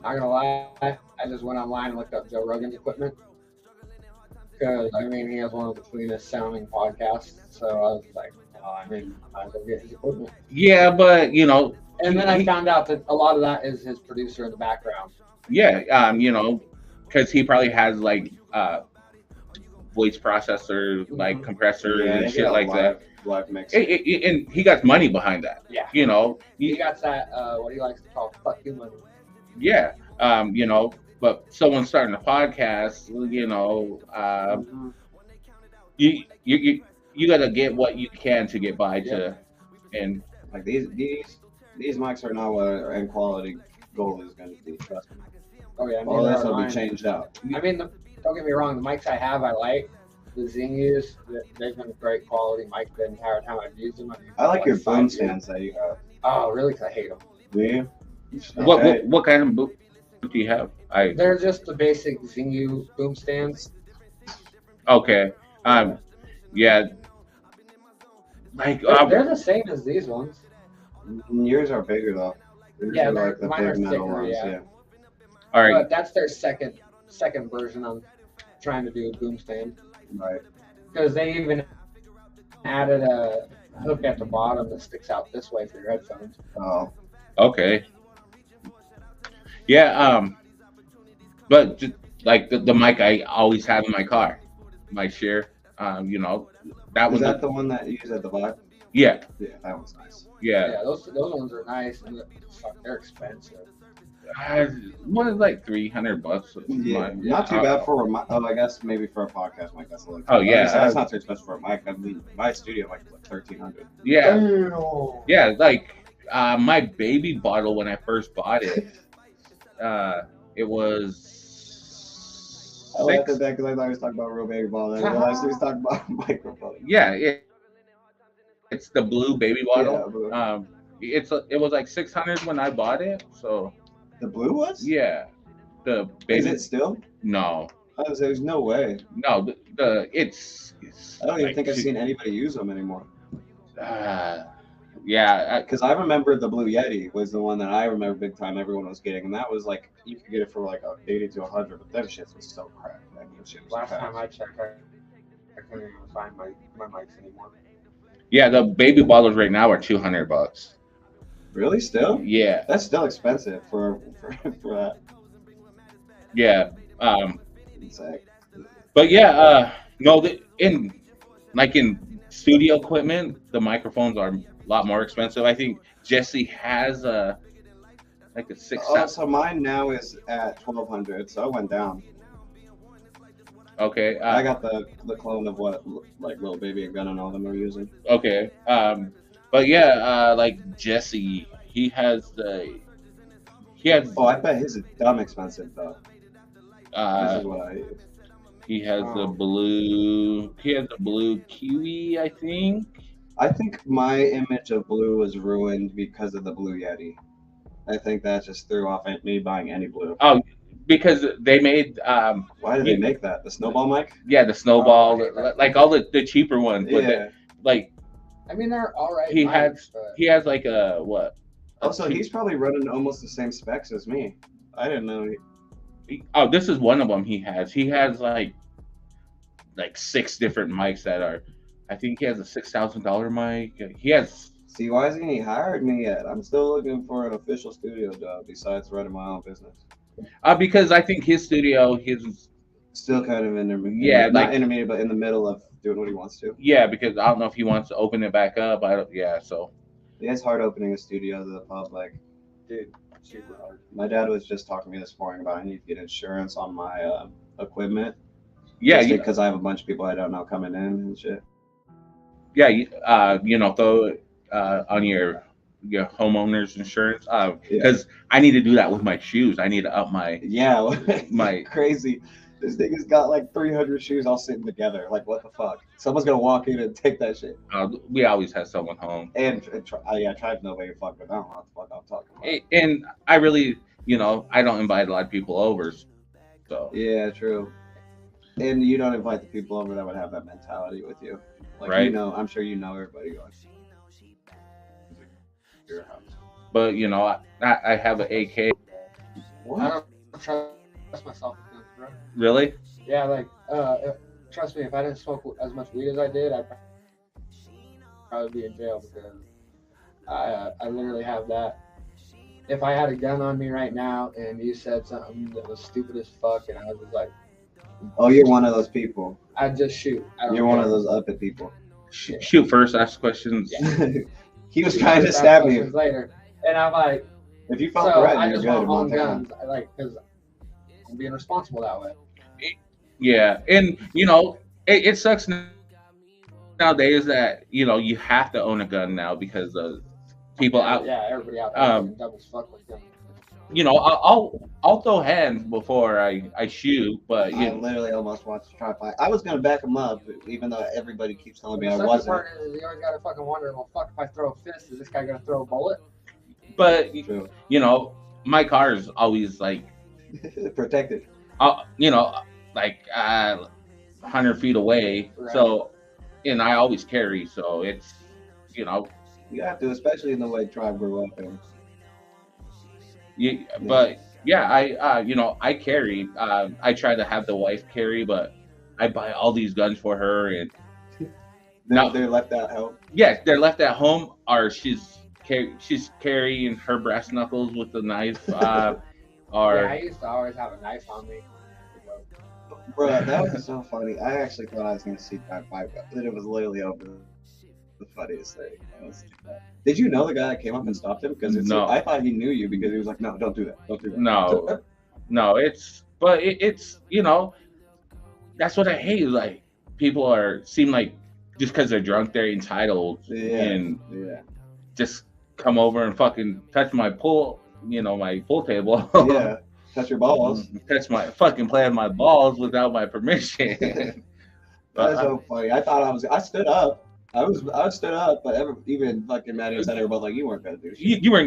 not gonna lie, I just went online and looked up Joe Rogan's equipment because I mean he has one of the cleanest sounding podcasts. So I was like, oh, I mean, I might as well get his equipment. yeah, but you know, And then I found out that a lot of that is his producer in the background. yeah, you know, because he probably has like voice processor, like compressor and shit like that. Live mix. And he got money behind that. Yeah. You know, He got that what he likes to call fuck you money. yeah. You know, but someone starting a podcast, you know, you got to get what you can to get by to, and Like these mics are not what our end quality goal is going to be. Trust me. Oh yeah, All this will be changed out. I mean, don't get me wrong. The mics I have, I like. The Zingus, they've been great quality mics the entire time I've used them. I like your phone stands that you have. Oh, really? 'Cause I hate them. Do you? what kind of boot do you have? They're just the basic Zingu boom stands. Okay. Yeah. Like They're the same as these ones. Yours are bigger though. Yours Yeah, are like the mine are big metal thicker, ones. yeah. Yeah. all right. But that's their second version of trying to do a boom stand. Right. Because they even added a hook at the bottom that sticks out this way for your headphones. Oh. Okay. Yeah. But just, like the mic I always have in my car, my Share. You know, that was Was that the one that you use at the back? Yeah. Yeah, that one's nice. Yeah. Yeah, those ones are nice and they're expensive. One is like $300. Yeah, not too bad for a mic. Oh, I guess maybe for a podcast mic that's a little. Oh, yeah. That's not too expensive for a mic. I mean, my studio mic is like $1,300. Yeah. Damn. Yeah, like my baby bottle when I first bought it, it was. I laughed at that because I thought he was talking about real baby bottle. I realized he was talking about a microphone. Yeah, it's the blue baby bottle. Yeah, blue. It was like 600 when I bought it. So The blue was? yeah, the baby. Is it still? No, I was, there's no way. no, it's I don't even like, think I've seen anybody use them anymore. Yeah, Because I remember the Blue Yeti was the one that I remember big time everyone was getting, and that was like you could get it for like 80 to 100, but them shits was so crap. Man, them shit was Last crap. time I checked, I couldn't even find my mics anymore. yeah. The baby bottles right now are $200. Really, still? Yeah, That's still expensive for that. yeah. It's like, But yeah, no, in studio equipment, the microphones are a lot more expensive. I think Jesse has like a 6,000. so mine now is at 1,200, so I went down. Okay. I got the clone of what like Lil Baby and Gun and all them are using. Okay. But yeah, like Jesse, he has. Oh, I bet his is dumb expensive though. This is what I use. He has the blue. He has the blue Kiwi, I think. I think my image of blue was ruined because of the Blue Yeti. I think that just threw off me buying any blue. Oh, because they made. Why did they make that? The snowball mic? Yeah, the snowball, like all the cheaper ones. But Yeah. like I mean, they're all right. he mics, but he has like a what? Also, he's probably running almost the same specs as me. I didn't know. Oh, this is one of them he has. He has like 6 different mics that are. I think he has a $6,000 mic. He has. See, why hasn't he hired me yet? I'm still looking for an official studio job besides running my own business. Because I think his studio, his. Still kind of intermediate. Yeah, not like intermediate, but in the middle of doing what he wants to. Yeah, because I don't know if he wants to open it back up. I don't. Yeah, so. Yeah, it's hard opening a studio to the public. dude, super hard. My dad was just talking to me this morning about I need to get insurance on my equipment. Yeah, because I have a bunch of people I don't know coming in and shit. Yeah, throw it on your homeowner's insurance. Because I need to do that with my shoes. I need to up my my crazy. This thing has got like 300 shoes all sitting together. Like, what the fuck? Someone's gonna walk in and take that shit. We always have someone home. And I tried to know where you fuck, but I don't know what the fuck I'm talking about. And I really, I don't invite a lot of people over. So Yeah, true. And you don't invite the people over that would have that mentality with you. Like, right. you know, I'm sure you know everybody going to your house. But I have an AK. I What? don't trust myself with guns, bro. Really? Yeah, like, trust me, if I didn't smoke as much weed as I did, I'd probably be in jail because I literally have that. If I had a gun on me right now and you said something that was stupid as fuck and I was just like, Oh, you're one of those people. I'd just shoot. I don't You're one care. of those uppity people. Shoot first, ask questions. Yeah. He was Shoot trying to first, ask stab me. questions later. And I'm like, If you felt so threatened, I you're just good in want to own Montana. guns, like, because I'm being responsible that way. Yeah, and it sucks nowadays that you have to own a gun now because of people out. Yeah, everybody out there fucking dumb as fuck with guns. I'll throw hands before I shoot, but I literally almost wanted to try to fight. I was gonna back him up, even though everybody keeps telling me I The second wasn't. part is you always gotta fucking wonder, well, fuck, if I throw a fist, is this guy gonna throw a bullet? but True. my car is always like Protected. like 100 feet away, Right. so and I always carry, so it's You have to, especially in the way tribe grew up in. but yeah, I carry. I try to have the wife carry, but I buy all these guns for her, and No. They're left out help. yeah, they're left at home, or she's carrying her brass knuckles with the knife, or Yeah, I used to always have a knife on me. Bro, that was so funny. I actually thought I was gonna see Tribe Five, but it was literally over the funniest thing. Did you know the guy that came up and stopped him? Because No. I thought he knew you because he was like, "No, don't do that. Don't do that." no, it's that's what I hate. Like people seem like just because they're drunk, they're entitled and Yeah. just come over and fucking touch my pool table. Yeah. Touch your balls. Touch my fucking play with my balls without my permission. That's so funny. I stood up. I stood up, but even fucking Maddie was there both like, you weren't gonna do shit. You were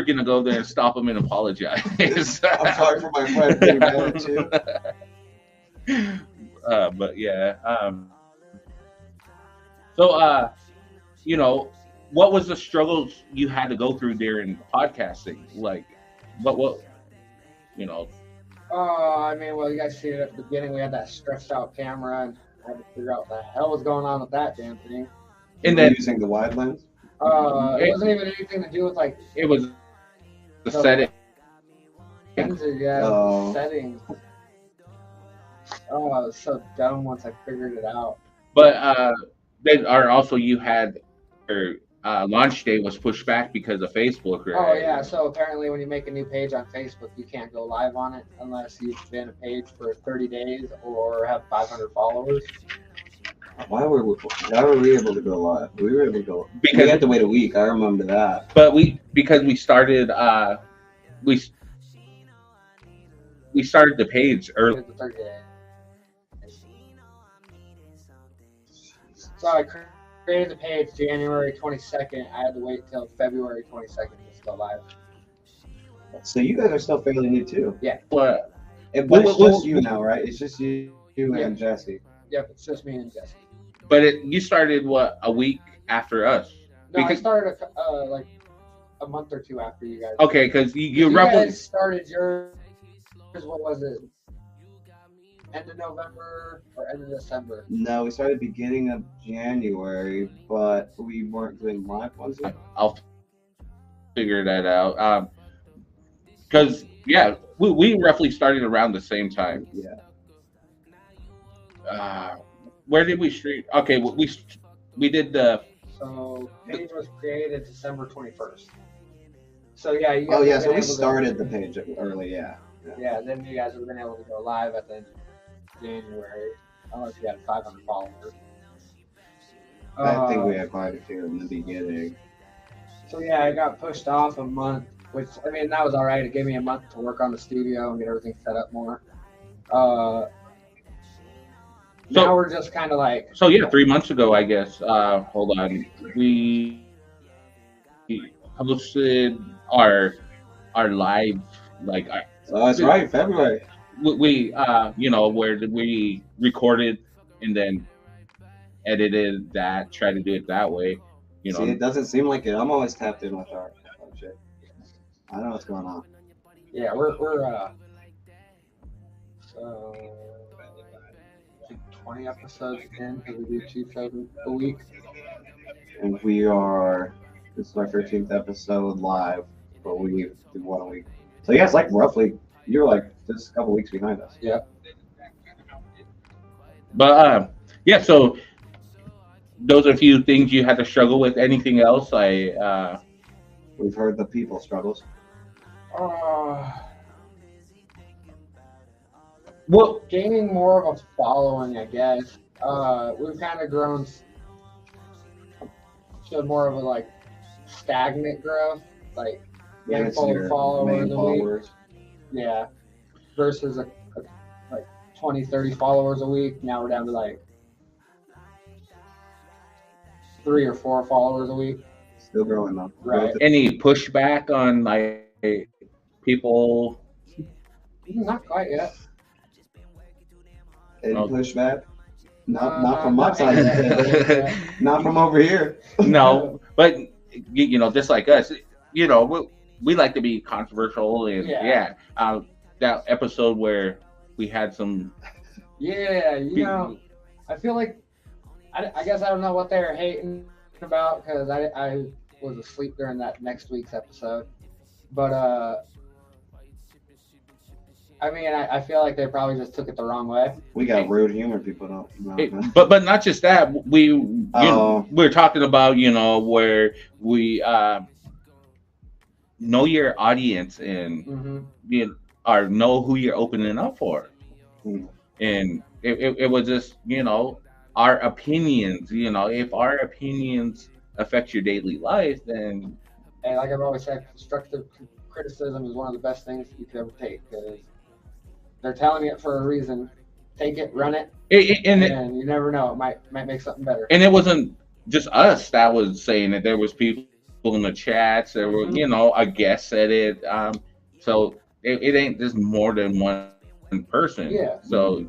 gonna go there and stop him and apologize. I'm sorry for my friend being mad at you. But yeah. So what was the struggles you had to go through during podcasting? Like, what? I mean, well, you guys see it at the beginning. We had that stretched out camera, and I had to figure out what the hell was going on with that damn thing. And then using the wide lens. It wasn't even anything to do with like it was the setting. Oh. Settings. Oh, I was so dumb once I figured it out. But then also you had your launch date was pushed back because of Facebook, right? Oh yeah, so apparently when you make a new page on Facebook, you can't go live on it unless you've been a page for 30 days or have 500 followers. Why were we able to go live? We were able to go because we had to wait a week. I remember that. But because we started we started the page early. The 30 days. So I created the page January 22nd. I had to wait till February 22nd to go live. So you guys are still fairly new too. Yeah. But But it's just you now, right? It's just you and Jesse. Yep, it's just me and Jesse. But you started a week after us? No, I started like a month or two after you guys. Okay, because you guys started yours. What was it? End of November or end of December? No, we started beginning of January, but we weren't doing live ones yet. I'll figure that out. Because we roughly started around the same time. Yeah. Where did we stream? Okay, we did the. So page was created December 21st. So yeah, you guys. Oh yeah, so we started the page early. Yeah. Yeah, then you guys would have been able to go live at the end of January, unless you had 500 followers. I think we had quite a few in the beginning. So yeah, I got pushed off a month, which I mean that was all right. It gave me a month to work on the studio and get everything set up more. Now we're just kind of like. So yeah, 3 months ago, I guess. Hold on, we posted our live like. Oh, that's right, February. we where we recorded and then edited that, try to do it that way. See, it doesn't seem like it. I'm always tapped in with our shit. I don't know what's going on. Yeah, we're so I think 20 episodes in because we do 2 shows a week. And this is our 13th episode live, but we do one a week. So yeah, it's like roughly, you're like just a couple weeks behind us. Yeah. But yeah, so those are a few things you had to struggle with. Anything else? We've heard the people struggles. Well, gaining more of a following, I guess. We've kind of grown to more of a like stagnant growth, like handful of followers a week. Yeah, versus like 20, 30 followers a week. Now we're down to like 3 or 4 followers a week. Still growing though. Right. Any pushback on like people? Not quite yet. Any pushback? Not from my side. Not from over here. No, but just like us, we like to be controversial, and that episode where we had some. Yeah, I feel like I guess I don't know what they were hating about because I was asleep during that next week's episode, but I mean, I feel like they probably just took it the wrong way. We got rude humor. People don't. But not just that. We're talking about where we know your audience and know who you're opening up for, and it was just our opinions. If our opinions affect your daily life, then and like I've always said, constructive criticism is one of the best things you could ever take because they're telling it for a reason. Take it, run it, and you never know. It might make something better. And it wasn't just us that was saying it. There was people in the chats. There were, a guest said it. So it ain't just more than one person. Yeah. So.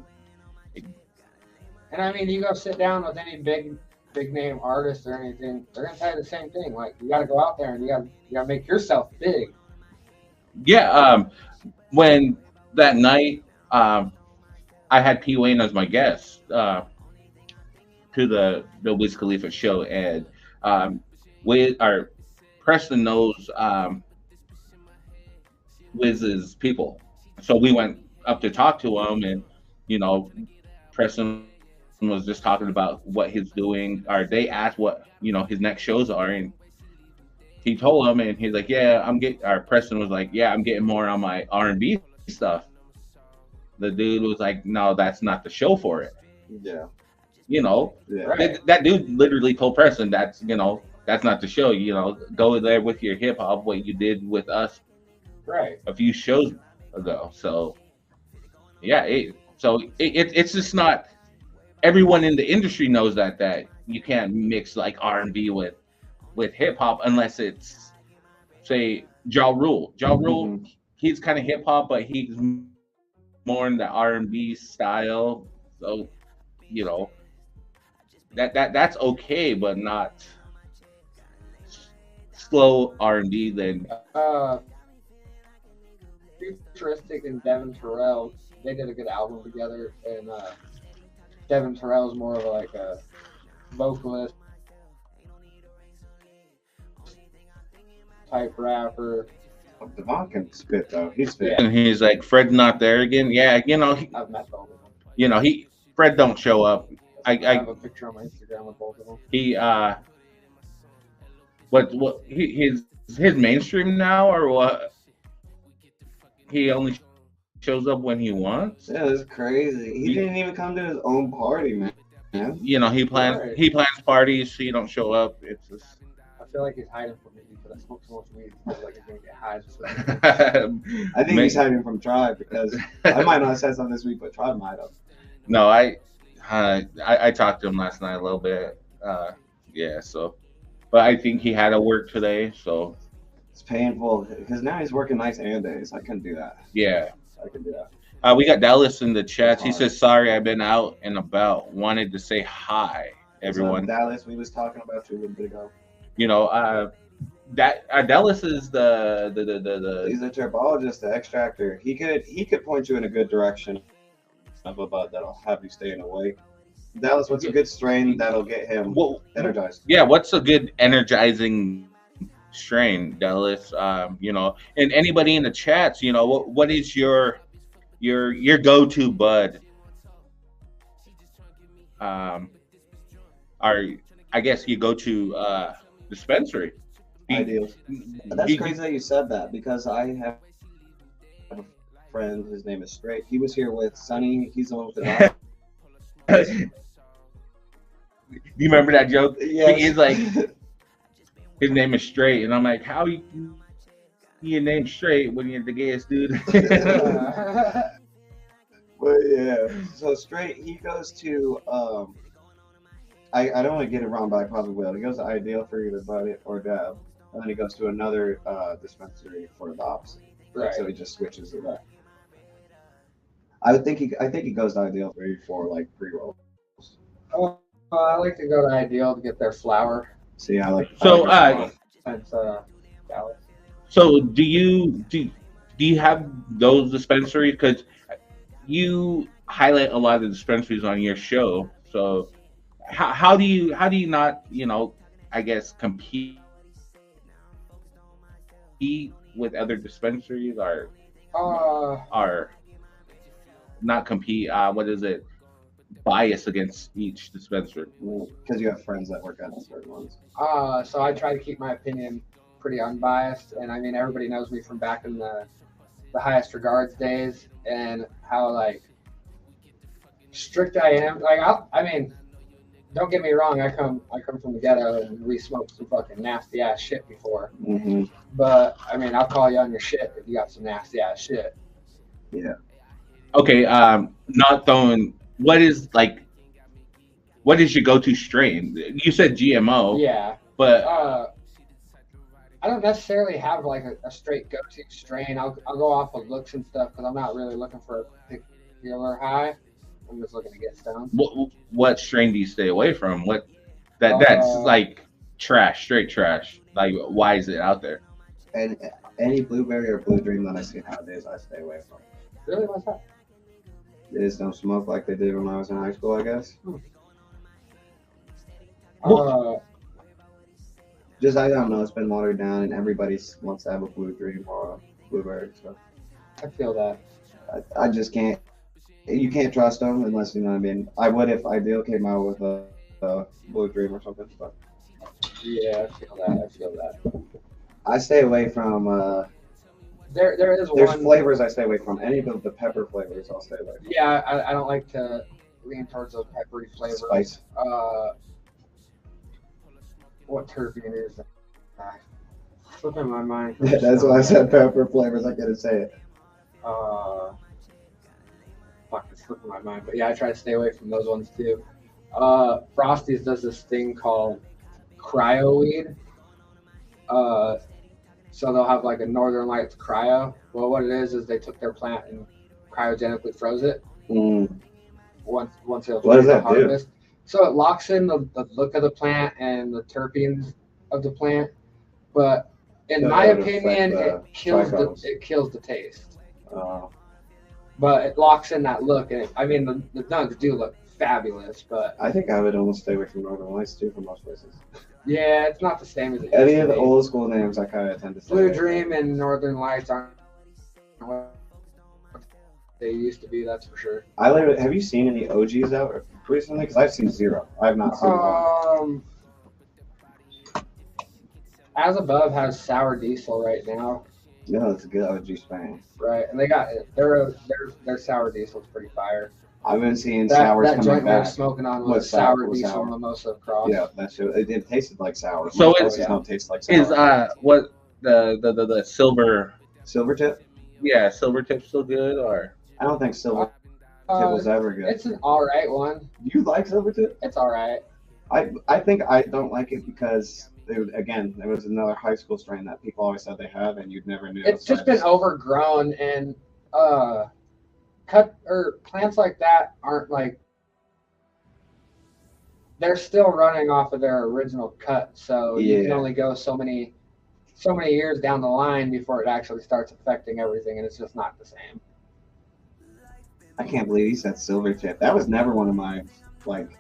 And I mean, you go sit down with any big name artist or anything, they're gonna tell you the same thing. Like you got to go out there and you gotta make yourself big. Yeah. When that night, I had P. Wayne as my guest to the Wiz Khalifa show, and Preston knows Wiz's people, so we went up to talk to him, and Preston was just talking about what he's doing, or they asked what his next shows are, and he told them, and he's like, "Yeah, Preston was like, "Yeah, I'm getting more on my R&B stuff." The dude was like, "No, that's not the show for it." Yeah. That dude literally told Preston that's not the show. Go there with your hip hop, what you did with us, right, a few shows ago. So yeah, it's just not. Everyone in the industry knows that you can't mix like R&B with hip hop unless it's, say, Ja Rule. Ja Rule, he's kind of hip hop, but he's more in the R&B style. So, that's okay, but not slow R&B. Then Futuristic and Devin Terrell, they did a good album together, and Devin Terrell's more of like a vocalist type rapper. Devon can spit though. He spit. Yeah. And he's like, Fred's not there again. Yeah, I've met both of them. Fred don't show up. I have a picture on my Instagram with both of them. He his mainstream now, or what? He only shows up when he wants. Yeah, that's crazy. He didn't even come to his own party, man. He plans parties, so you don't show up. It's just. I feel like he's hiding from me because I smoke so much weed. I feel like he's gonna get high. I think he's hiding from Tribe because I might not have said something this week, but Tribe might have. No, I talked to him last night a little bit. So, but I think he had to work today, so. It's painful because now he's working nights and days. I couldn't do that. Yeah. I can do that. We got Dallas in the chat. He says, "Sorry, I've been out and about. Wanted to say hi, everyone." Dallas, we was talking about you a little bit ago. You know, that Dallas is the He's a terpologist, the extractor. He could point you in a good direction of a bud that'll have you staying away. Dallas, what's a good strain that'll get him energized? Yeah, what's a good energizing strain, Dallas? You know, and anybody in the chats, you know, what is your go-to bud? I guess you go to dispensary. Ideals. That's crazy that you said that, because I have a friend. His name is Straight. He was here with Sonny. He's the one with the dog. Do you remember that joke? Yes. He's like, his name is Straight, and I'm like, how your name Straight when you're the gayest dude? But yeah, so Straight, he goes to I don't want to get it wrong, but I probably will. He goes to Ideal for either bud it or dab, and then he goes to another dispensary for the opposite. Right. So he just switches it up. I think he goes to Ideal for like pre-rolls. Oh, I like to go to Ideal to get their flour. See, I like. So, Since Dallas. So do you have those dispensaries? Because you highlight a lot of the dispensaries on your show. So how do you not, you know, I guess compete with other dispensaries or not compete? What is it? Bias against each dispensary? Because you have friends that work at certain ones. So I try to keep my opinion pretty unbiased, and I mean everybody knows me from back in the highest regards days and how like strict I am. Like I mean, don't get me wrong, I come from the ghetto and we smoked some fucking nasty ass shit before. Mm-hmm. But I mean, I'll call you on your shit if you got some nasty ass shit. Yeah. Okay, not throwing. What is your go-to strain? You said GMO. Yeah. But I don't necessarily have like a straight go-to strain. I'll go off of looks and stuff because I'm not really looking for a particular high. I'm just looking to get stoned. What strain do you stay away from? That's like trash, straight trash. Like, why is it out there? And any blueberry or blue dream that I see nowadays, I stay away from. Really? What's that? They just don't smoke like they did when I was in high school, I guess. Just, I don't know, it's been watered down and everybody wants to have a blue dream or a blueberry. So I feel that. I just can't. You can't trust them unless, you know what I mean. I would if Ideal came out with a blue dream or something. But yeah, I feel that. I stay away from. There's one flavors I stay away from. Any of the pepper flavors, I'll stay away from. Yeah, I don't like to lean towards a peppery flavor. Spice. What terpene is that? Slipping my mind. Yeah, that's why I said pepper flavors. I couldn't say it. Fuck, it's slipping my mind. But yeah, I try to stay away from those ones too. Frosty's does this thing called cryo weed. So they'll have like a Northern Lights cryo. Well, what it is they took their plant and cryogenically froze it. Once it was what does that harvest. So it locks in the look of the plant and the terpenes of the plant. But in my opinion, it kills the taste. But it locks in that look. And I mean, the nugs do look fabulous, but I think I would almost stay away from Northern Lights too for most places. Yeah, it's not the same as it any of the old school names. I kind of tend to stay Blue away Dream and Northern Lights aren't what they used to be. That's for sure. Have you seen any OGs out recently? Because I've seen zero. I've not seen one. As Above has Sour Diesel right now. Yeah, that's a good OG strain. Right, and they got their Sour Diesel's pretty fire. I've been seeing sours that coming joint we were back. smoking on was Sour Diesel Mimosa Cross. Yeah, that shit. It tasted like sour. So Most places don't taste like sour. Is what the silver tip? Yeah, silver tip's still good, or I don't think silver tip was ever good. It's an alright one. You like silver tip? It's alright. I think I don't like it because there was another high school strain that people always said they had and you never knew. It's just been overgrown and cut or plants like that aren't like, they're still running off of their original cut, so you can only go so many years down the line before it actually starts affecting everything, and it's just not the same. I can't believe he said Silvertip. That was never one of my like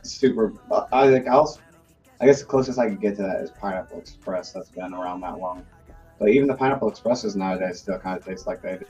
super. I guess the closest I could get to that is Pineapple Express. That's been around that long. But even the Pineapple Expresses nowadays still kind of taste like they do.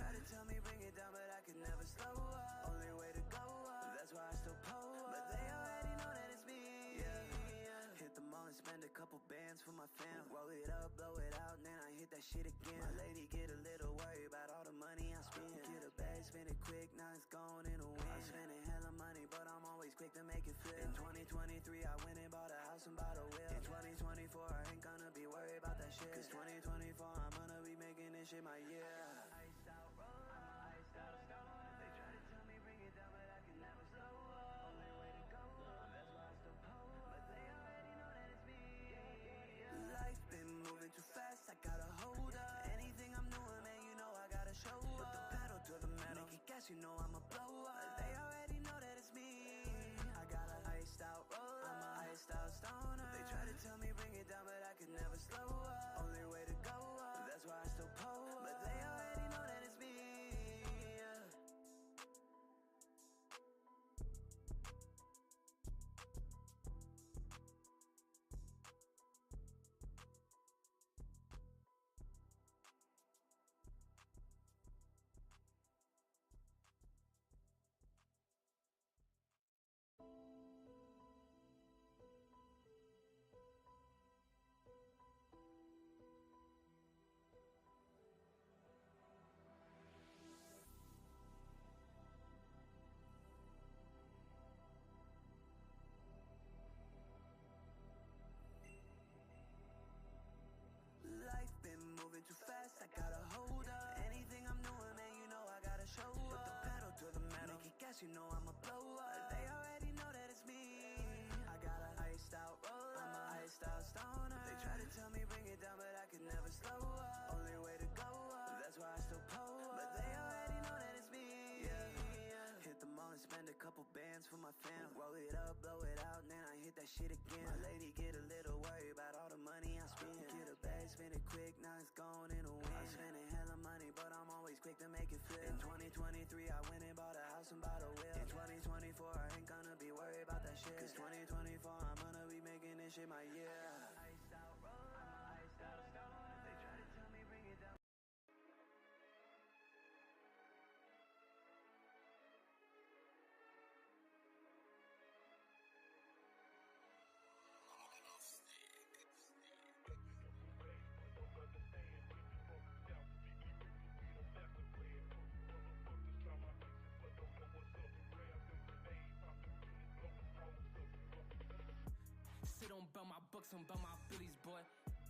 Don't bout my books, I'm bout my billies, boy.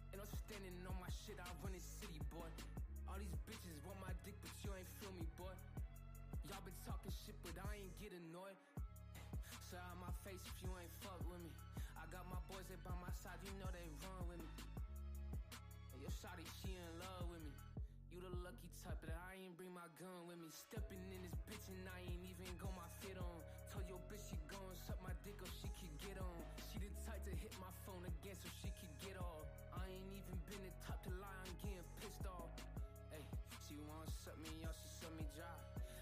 And I'm standing on my shit, I run this city, boy. All these bitches want my dick, but you ain't feel me, boy. Y'all been talking shit, but I ain't get annoyed. So out my face if you ain't fuck with me. I got my boys that by my side, you know they run with me. Hey, your shawty, she in love with me. You the lucky type, but I ain't bring my gun with me. Stepping in this bitch and I ain't even got my fit on. Told your bitch she gon' suck my dick or she could get on. She the type to hit my phone again so she could get off. I ain't even been the type to lie, I'm getting pissed off. Hey, she wanna suck me off, she suck me dry.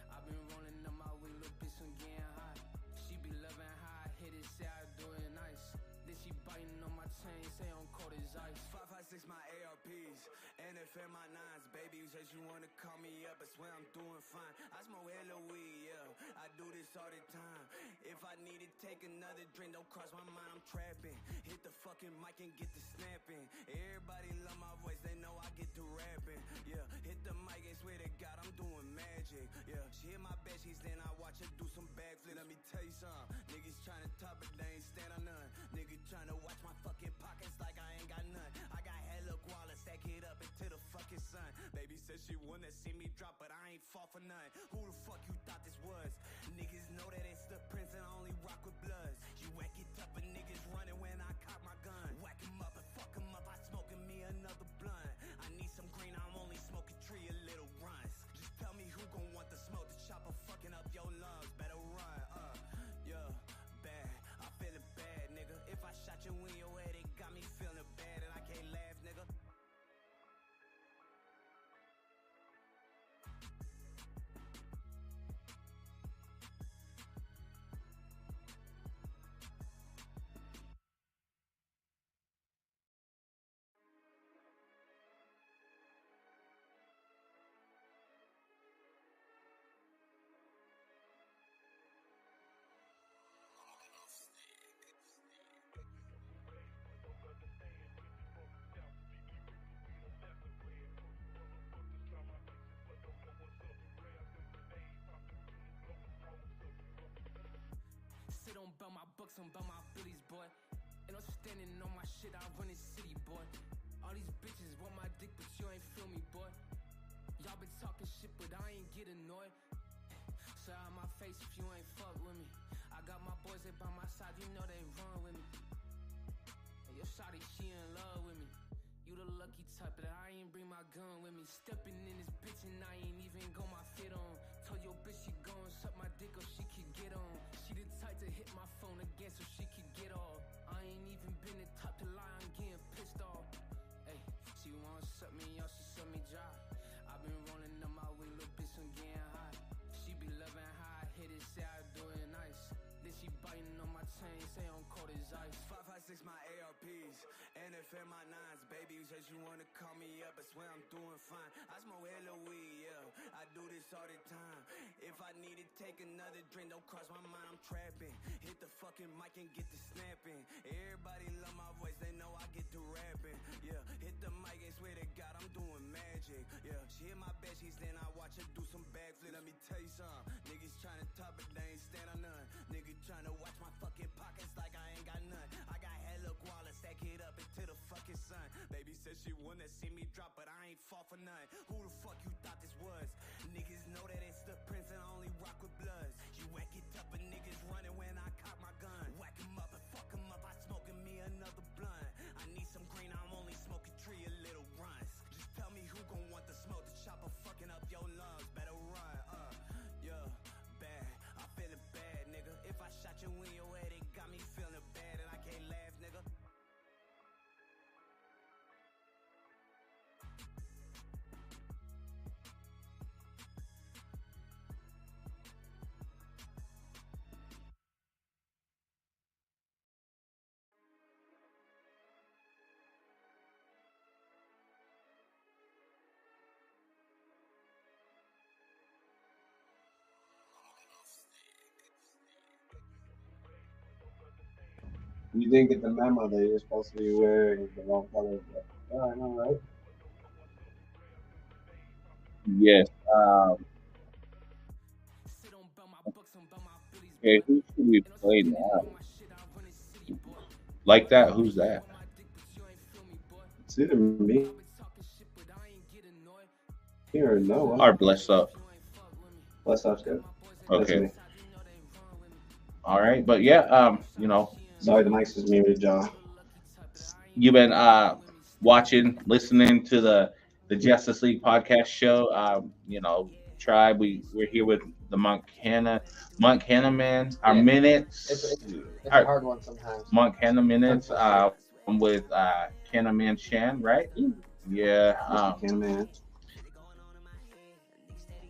I been rolling up my weed, little bitch, I'm getting high. She be loving how I hit it, say I do it nice. Then she biting on my chain, say I'm cold as ice. 5.56 my ARPs, NFL my nines, baby. Says you wanna call me up, I swear I'm doing fine. I smoke hella weed, yeah. I do this all the time. If I need to take another drink, don't cross my mind, I'm trapping. Hit the fucking mic and get the snapping. Everybody love my voice, they know I get to rapping. Yeah, hit the mic and swear to God I'm doing magic. Yeah, she hit my bed sheets, then I watch her do some backflip. Let me tell you something. Niggas tryna top it, they ain't stand on none. Niggas tryna watch my fucking pockets like I ain't got none. I got hella guala, stack it up into the fucking sun. Baby said she wanna see me drop, but I ain't fall for none. Who the fuck you thought this was? Niggas know that it's the prince and I only rock with bloods. You whack it up and niggas running when I cock my gun. Whack him up and fuck him up, I smoking me another blunt. I need some green, I'm only smoking tree, a little runs. Just tell me who gon' want the smoke, the chopper fuck books, I'm about my billies, boy. And I'm standing on my shit, I run this city, boy. All these bitches want my dick, but you ain't feel me, boy. Y'all been talking shit, but I ain't get annoyed. Say out my face if you ain't fuck with me. I got my boys that by my side, you know they run with me. And your shawty, she in love with me. You the lucky type, but I ain't bring my gun with me. Stepping in this bitch and I ain't even got my fit on. Told your bitch she gon' suck my dick or she could get on. She the type to hit my phone again so she could get off. I ain't even been the type to lie, I'm getting pissed off. Hey, she wanna suck me off, she suck me dry. I been rolling up my weed, little bitch, I'm getting high. She be loving how I hit it, say I do it nice. Then she biting on my chain, say I'm cold as ice. 556 my ARPs, NFL my nines, baby. Says you wanna call me up, I swear I'm doing fine. I smoke hella weed, yeah. I do this all the time. If I need to take another drink, don't cross my mind, I'm trapping. Hit the fucking mic and get the snapping. Everybody love my voice, they know I get to rapping. Yeah, hit the mic and swear to God I'm doing magic. Yeah, she hit my bed sheets, then I watch her do some backflip. Let me tell you something. Niggas tryna top it, they ain't stand on none. Niggas tryna watch my fucking pockets like I ain't got none. I got hella guala, stack it up into the fucking sun. Baby said she wanna see me drop, but I ain't fall for none. Who the fuck you thought this was? Niggas know that it's the prince and I only rock with bloods. You whack it up and niggas running when I cock my gun. Whack 'em up and fuck 'em up, I smoking me another blunt. I need some green, I'm only smoking tree, a little runs. Just tell me who gon' want the smoke, the chopper fucking up your lungs. Better run, yeah, bad. I feeling bad, nigga. If I shot you in your head, it got me feeling bad and I can't laugh, nigga. You didn't get the memo that you're supposed to be wearing the wrong color. Oh, I know, right? Yes. Okay, who should we play now? Like that? Who's that? It's either me or Noah. Or Bless Up. Bless Up's good. Okay. All right, but yeah, you know. Sorry, the mic's just muted, John. You've been watching, listening to the Justice League podcast show. You know, Tribe. We're here with the moncanna man. Our minutes. It's a hard one sometimes. Moncanna minutes. With Canna Man Shann, right? Yeah. Canna Man.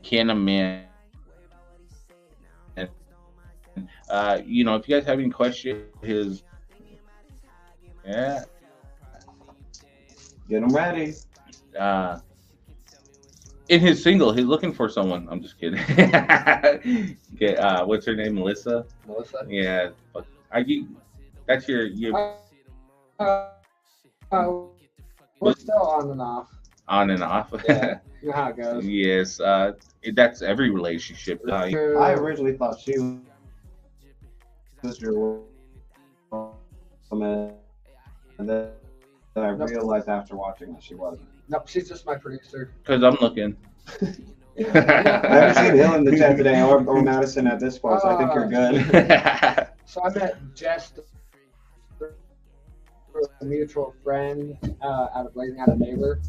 Canna Man. You know, if you guys have any questions, yeah. Get them ready. In his single, he's looking for someone. I'm just kidding. Okay, what's her name? Melissa? Melissa? Yeah. That's your we're still on and off. On and off. Yeah, you know how it goes. Yes. That's every relationship. I originally thought she was your woman, and then I realized after watching that she wasn't. Nope, she's just my producer. Because I'm looking. I haven't seen Hill in the chat today or Madison at this point, so I think you're good. So I met Jess, a mutual friend, out of Blazing Out of Neighbor.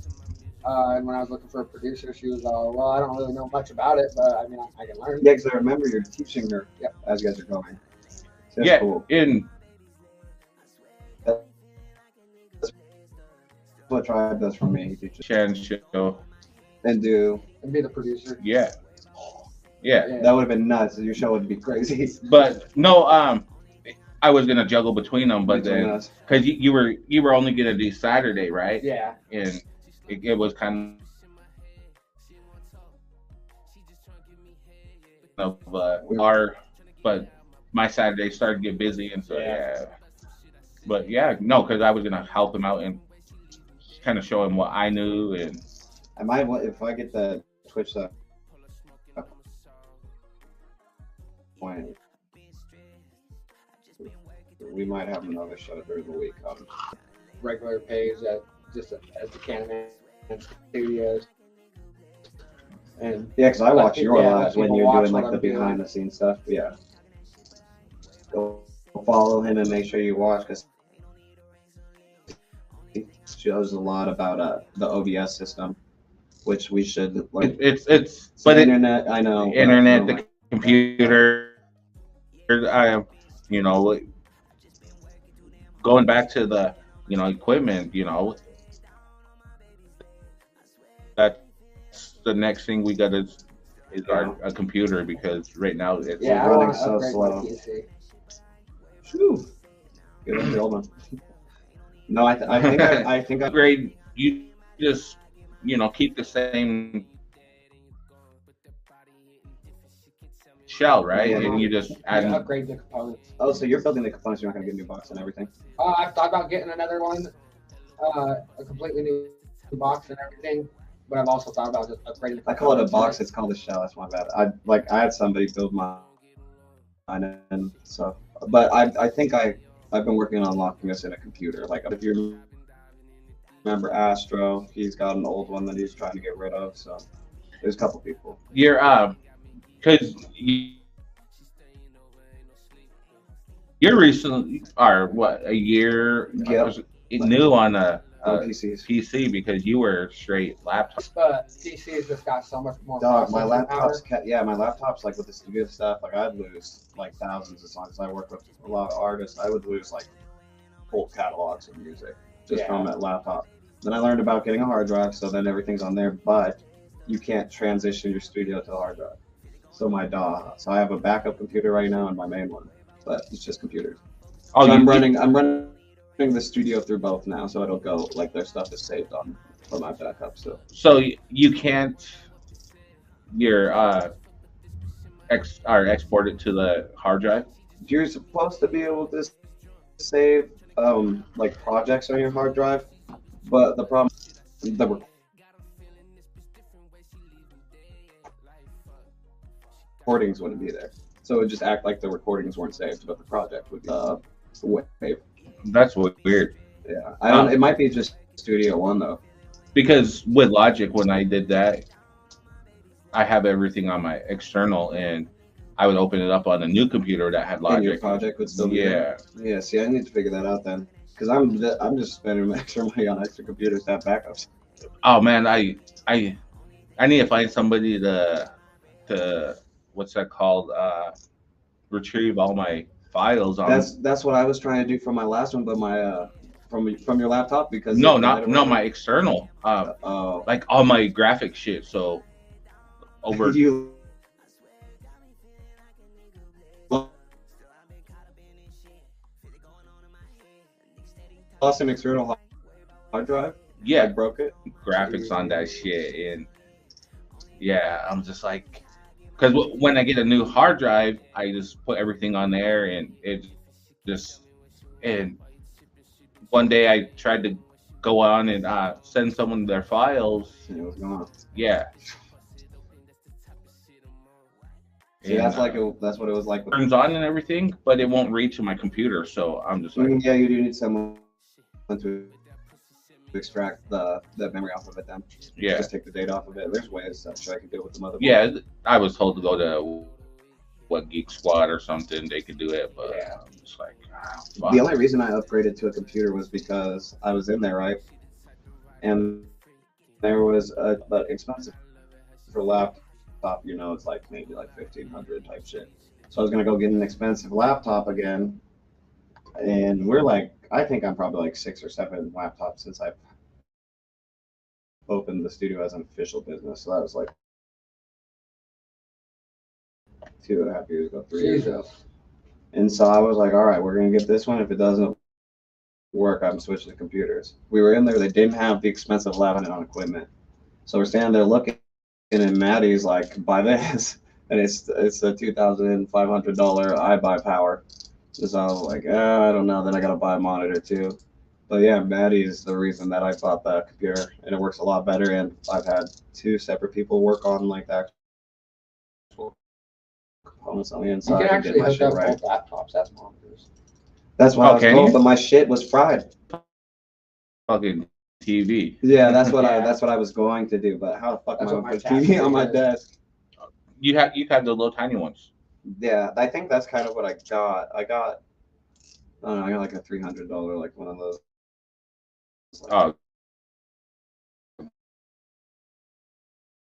And when I was looking for a producer, she was all, well, I don't really know much about it, but I mean, I can learn. Yeah, because I remember you're teaching her as you guys are going. So yeah, cool. That's what Tribe does for me. He teaches Shann show. And be the producer. Yeah. That would have been nuts. Your show would be crazy. But no, I was gonna juggle between them, but then because you were only gonna do Saturday, right? Yeah. And it was kind of but my Saturday started to get busy, and so yeah. But yeah, no, because I was gonna help him out and kind of show him what I knew, and I might, if I get the Twitch stuff. we might have another show during the week on regular page just as the Cannon Studios. And yeah, because I watch your let lives when people you're watch doing what like the I'm doing. behind the scenes stuff. Yeah. Go follow him and make sure you watch because he shows a lot about the OBS system, which we should like. It's but the internet, I know. internet, the computer. You know, going back to the equipment. That's the next thing we got is a computer, because right now it's running so slow. Shoo. Get a build one. No, I think I upgrade. You just keep the same shell, right? And you just add upgrade the components. Oh, so you're building the components, you're not gonna get a new box and everything? I've thought about getting another one, a completely new box and everything, but I've also thought about just upgrading. I call it a box, it's called a shell, that's my bad. I had somebody build mine and stuff. But I think I've been working on unlocking this in a computer. Like if you remember Astro, he's got an old one that he's trying to get rid of, so there's a couple people. You're because you're recently, or what, a year new on a PC, because you were straight laptop. But PC's just got so much more. Dog, my laptop's my laptop's like with the studio stuff. Like I'd lose like thousands of songs. I work with a lot of artists. I would lose like whole catalogs of music just from that laptop. Then I learned about getting a hard drive, so then everything's on there. But you can't transition your studio to the hard drive. So so I have a backup computer right now and my main one, but it's just computers. Oh, so I'm running the studio through both now, so it'll go like their stuff is saved on for my backup still. So you can't export it to the hard drive? You're supposed to be able to save like projects on your hard drive, but the problem the recordings wouldn't be there. So it would just act like the recordings weren't saved, but the project would be wave. That's weird. Yeah, I don't. It might be just Studio One though. Because with Logic, when I did that, I have everything on my external, and I would open it up on a new computer that had Logic. And your project would still be there. Yeah. See, I need to figure that out then, because I'm just spending extra money on extra computers to have backups. Oh man, I need to find somebody to what's that called? Retrieve all my files on. That's what I was trying to do for my last one, but my from your laptop, because no, my external. Like all my graphic shit. So over. You lost an external hard drive? Yeah, I broke it. Graphics on that shit, and yeah, I'm just like, because when I get a new hard drive, I just put everything on there, and and one day I tried to go on and send someone their files. And it was gone. Yeah. See, that's what it was like. Turns on and everything, but it won't read to my computer, so I'm just like. Yeah, you do need someone to extract the memory off of it then. Yeah. Just take the data off of it. There's ways I'm sure I can do it with the motherboard. Yeah, I was told to go to Geek Squad or something. They could do it, but I'm just like, fuck. The only reason I upgraded to a computer was because I was in there, right? And there was but expensive for laptop, it's like maybe like $1,500 type shit. So I was gonna go get an expensive laptop again, and we're like, I think I'm probably like 6 or 7 laptops since I've opened the studio as an official business. So that was like 2.5 years ago, 3 years ago. And so I was like, all right, we're gonna get this one. If it doesn't work, I'm switching to computers. We were in there, they didn't have the expensive laptop on equipment. So we're standing there looking, and Maddie's like, buy this. And it's a $2,500 iBuy Power. So I was like, I don't know. Then I got to buy a monitor too. But yeah, Maddie is the reason that I bought the computer, and it works a lot better. And I've had 2 separate people work on like the actual components on the inside. You can actually hook up both laptops as monitors. That's why I was going, but my shit was fried. Fucking TV. Yeah, that's what I was going to do. But how the fuck am I gonna put TV on my desk? You had the little tiny ones. Yeah, I think that's kind of what I got. I got like a $300 like one of those. Oh,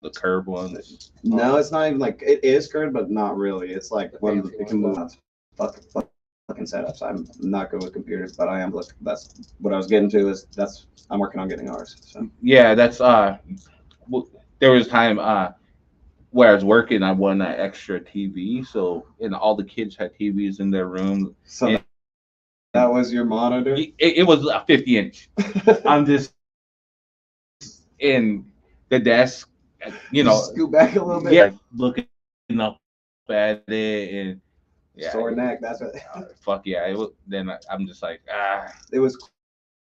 the curved ones. No, it's not even like it is curved, but not really. It's like one of the can move. Fucking setups. I'm not good with computers, but I am. Look, that's what I was getting to. I'm working on getting ours. So yeah, that's there was time where I was working, I won an extra TV, and all the kids had TVs in their room. So that was your monitor? It was a 50-inch. I'm just in the desk, scoot back a little bit. Yeah, looking up at it, and sore neck. That's what. Fuck yeah! It was. Then I'm just like, It was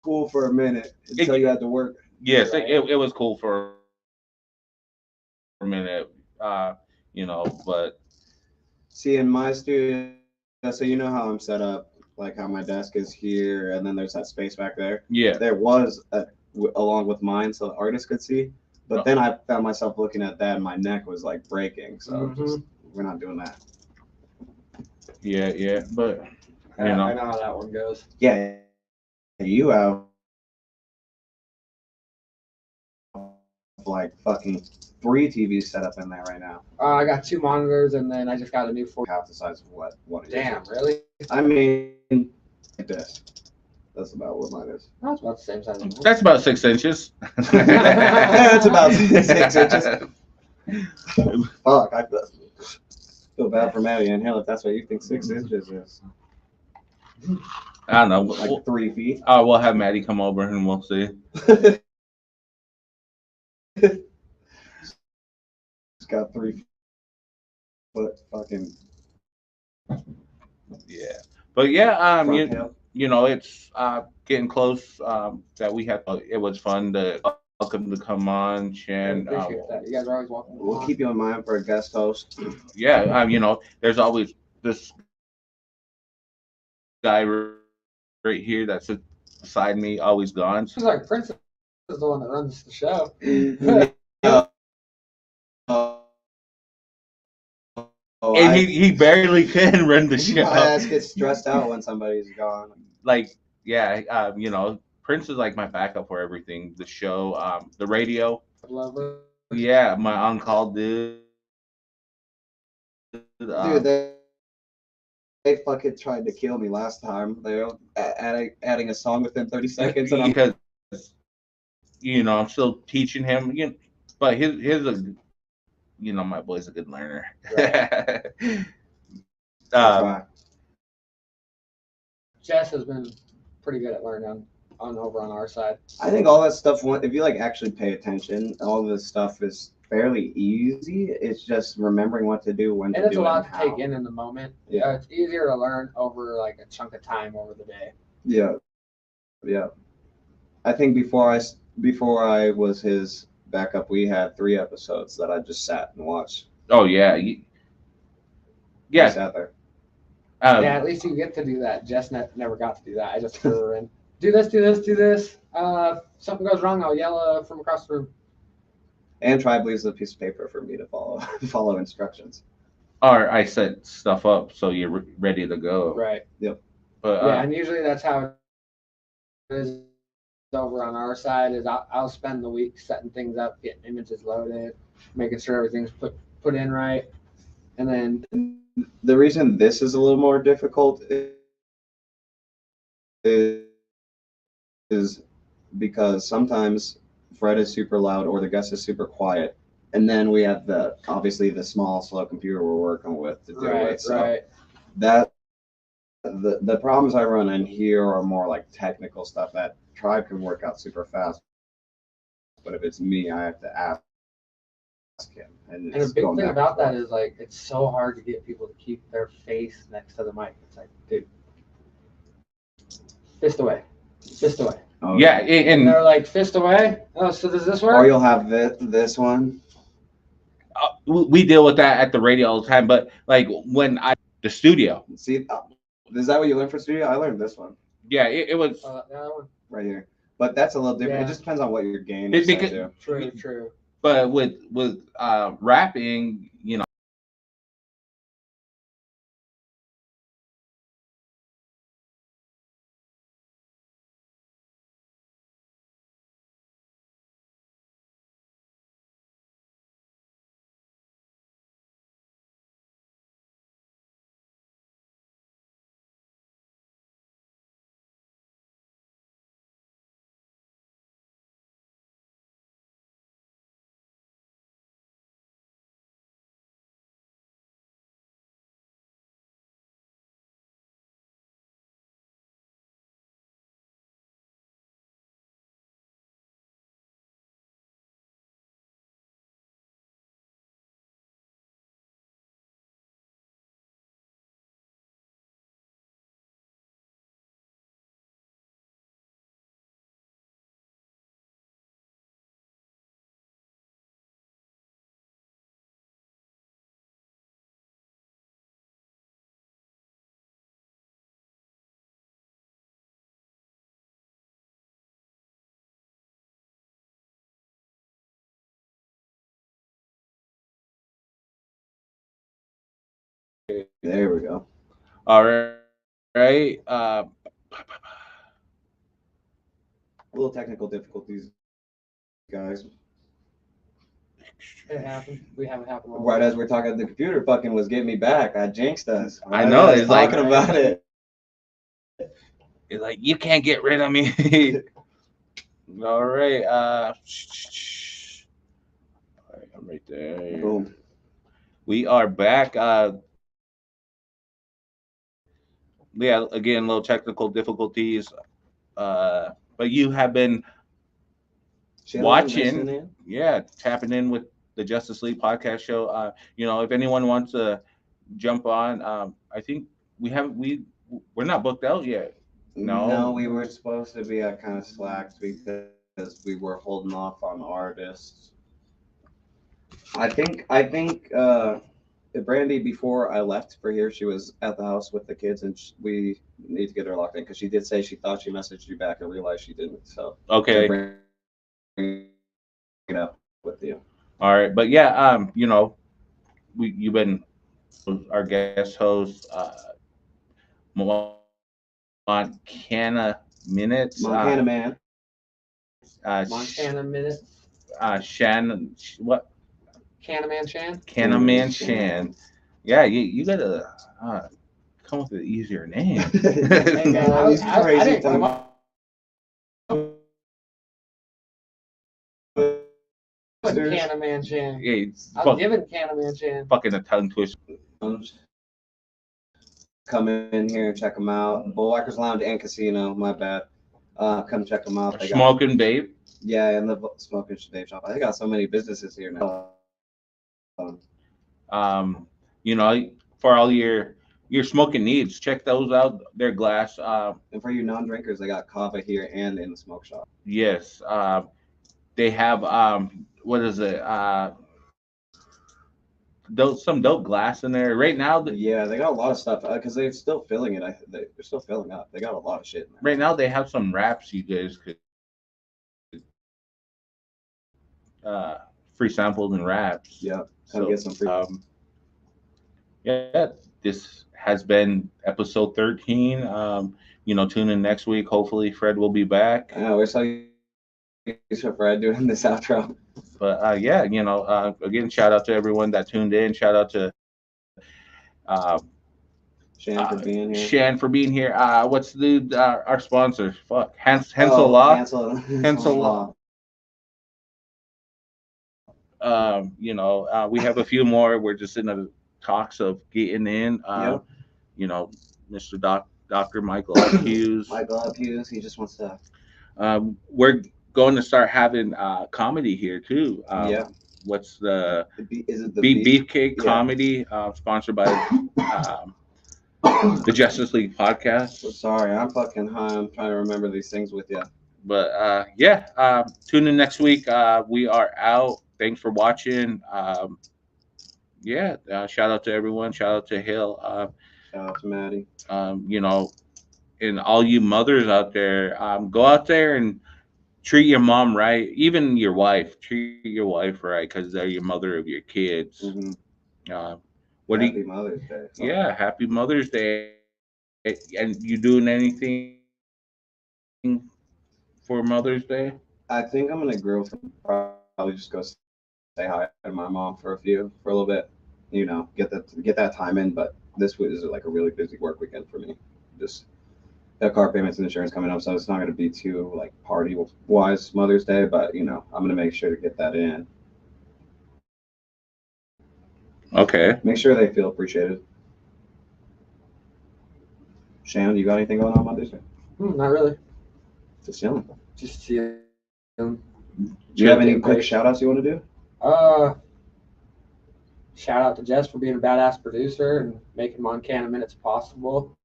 cool for a minute until you had to work. Yes, right? it was cool for a minute. But see, in my studio, so you know how I'm set up, like how my desk is here, and then there's that space back there. Yeah, there was along with mine, so the artist could see. But then I found myself looking at that, and my neck was like breaking. So we're not doing that. Yeah, but I know how that one goes. Yeah, you have like fucking 3 TVs set up in there right now. I got 2 monitors, and then I just got a new 4. Half the size of what? Damn, really? I mean, like this. That's about what mine is. That's about the same size. That's about 6 inches. That's about 6 inches. Fuck, I feel bad for Maddie and Hill if that's what you think 6 inches is. I don't know, like 3 feet. Oh, we'll have Maddie come over and we'll see. It's got 3 foot fucking. Yeah, but yeah, it's getting close. That we have. It was fun to welcome to come on, Shann. Appreciate that. You guys are always welcome. We'll keep you in mind for a guest host. Yeah, there's always this guy right here that's beside me, always gone. It's like Prince is the one that runs the show. And he barely can run the show. My ass gets stressed out when somebody's gone. Like, yeah, Prince is like my backup for everything. The show, the radio. Love it. Yeah, my on-call dude. Dude, they fucking tried to kill me last time. They were adding a song within 30 seconds. And because, I'm still teaching him. But here's a, my boy's a good learner. Right. Jess has been pretty good at learning over on our side. I think all that stuff, if you actually pay attention, all this stuff is fairly easy. It's just remembering what to do, when to do it, and it's a lot to take in the moment. Yeah, it's easier to learn over a chunk of time over the day. Yeah. I think before I was his backup, we had 3 episodes that I just sat and watched. Oh yeah, yeah. I sat there. Yeah, at least you get to do that. Jess never got to do that. I just threw her in. Do this. Something goes wrong, I'll yell from across the room. And Tribe leaves a piece of paper for me to follow instructions. Or I set stuff up so you're ready to go. Right. Yep. But and usually that's how it is over on our side. Is I'll spend the week setting things up, getting images loaded, making sure everything's put in right, and then the reason this is a little more difficult is because sometimes Fred is super loud or the guest is super quiet, and then we have obviously the small slow computer we're working with to deal with. So that the problems I run in here are more technical stuff that Tribe can work out super fast, but if it's me, I have to ask him. And a big thing about that is it's so hard to get people to keep their face next to the mic. It's dude, fist away. Oh, yeah, and they're fist away. Oh, so does this work? Or you'll have this one. We deal with that at the radio all the time, but when the studio. See, Is that what you learned for studio? I learned this one. Yeah, it was That one. Right here. But that's a little different. Yeah. It just depends on what your gain is set to. True. but with rapping, There we go. all right. A little technical difficulties, guys. It happened. We have it happen. Right as we're talking, the computer fucking was getting me back. I jinxed us. I know. It's It's like talking about it. It's like you can't get rid of me. All right. All right, I'm right there. Boom. We are back. Yeah, again, little technical difficulties. But you have been watching, tapping in with the Justice League podcast show. If anyone wants to jump on, I think we're not booked out yet. No, we were supposed to be kind of slacked because we were holding off on artists. I think Brandy, before I left for here, she was at the house with the kids, and we need to get her locked in because she did say she thought she messaged you back and realized she didn't. So okay, bring it up with you. All right, but yeah, you've been our guest host, Moncana Minutes, Moncana Man, Montana Minutes, Shannon, what? Shann. Cannaman Shann. Yeah, you gotta come up with an easier name. Hey, man, I didn't come up with Cannaman Shann. Yeah, I was given Cannaman Shann. Fucking a tongue twister. Come in here and check them out. Bullwhackers Lounge and Casino. My bad. Come check them out. Smoking Babe. Yeah, and the Smoking Babe shop. I got so many businesses here now. For all your smoking needs, check those out. They're glass. And for you non-drinkers, they got kava here and in the smoke shop. Yes. They have what is it? Some dope glass in there right now. Yeah, they got a lot of stuff because they're still filling it. They're still filling up. They got a lot of shit in there. Right now, they have some wraps you guys could free samples and wraps. Yeah, get some free. Yeah, this has been episode 13. Tune in next week. Hopefully, Fred will be back. I know we're so used to Fred doing this outro. But again, shout out to everyone that tuned in. Shout out to Shann for being here. Shann for being here. What's our sponsor? Fuck, Hensel Law. Hensel Law. We have a few more. We're just in the talks of getting in. Mr. Dr. Michael Hughes. Michael Hughes. He just wants to. We're going to start having comedy here too. What's the Beefcake Comedy, sponsored by the Justice League podcast. Sorry, I'm fucking high. I'm trying to remember these things with you. But tune in next week. We are out. Thanks for watching. Shout out to everyone. Shout out to Hill. Shout out to Maddie. You know, and all you mothers out there, go out there and treat your mom right. Even your wife, treat your wife right because they're your mother of your kids. Mm-hmm. Uh, what do Happy you? Mother's Day. Yeah, happy Mother's Day. And you doing anything for Mother's Day? I think I'm gonna grill some. Probably just go say hi to my mom for a little bit. You know, get that time in. But this was like a really busy work weekend for me. Just got car payments and insurance coming up, so it's not gonna be too like party wise Mother's Day. But you know, I'm gonna make sure to get that in. Okay. Make sure they feel appreciated. Shannon, you got anything going on Mother's Day? Not really. Just chilling. Just chilling. Do you have any quick shout outs you want to do? Shout out to Jess for being a badass producer and making Moncanna Minutes possible.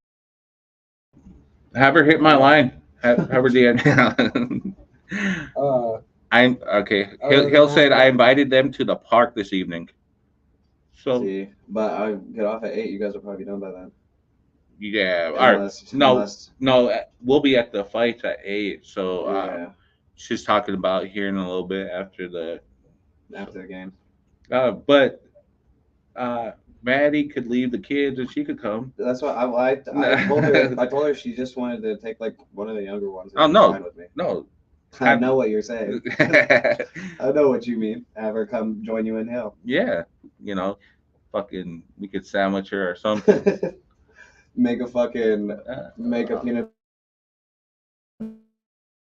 Have her hit my line. Have her DM. I'm okay. He'll said I invited them to the park this evening. So see, but I get off at 8. You guys will probably be done by then. Yeah. No. We'll be at the fights at 8. So yeah. She's talking about here in a little bit after the game. But Maddie could leave the kids and she could come. That's what I told her. I told her she just wanted to take like one of the younger ones. Oh no, with me. no. I know what you're saying. I know what you mean. Have her come join you in hell. Yeah, you know, fucking, we could sandwich her or something. make a peanut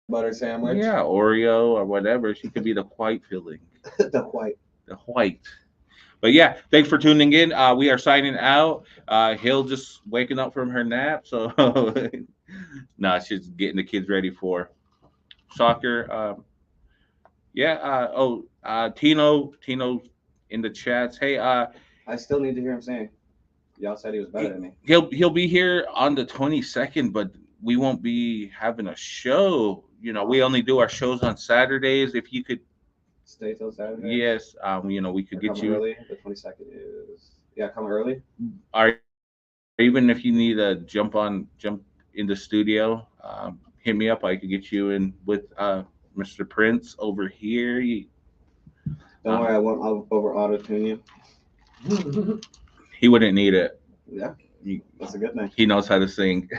butter sandwich. Yeah, Oreo or whatever. She could be the white filling. The white. But yeah, thanks for tuning in. We are signing out. Hill just waking up from her nap, so she's getting the kids ready for soccer. Tino in the chats. Hey, I still need to hear him saying. Y'all said he was better than me. He'll be here on the 22nd, but we won't be having a show. You know, we only do our shows on Saturdays. If you could stay till Saturday. Yes, we could get you early. The 22nd is come early. Even if you need to jump in the studio, hit me up. I could get you in with Mr. Prince over here. Don't worry, I won't over auto tune you. He wouldn't need it. Yeah, that's a good thing. He knows how to sing.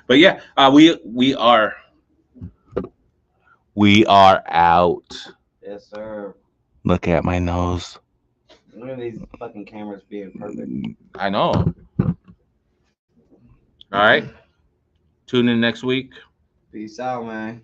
But yeah, we are out. Yes, sir. Look at my nose. Look at these fucking cameras being perfect. I know. All right. Tune in next week. Peace out, man.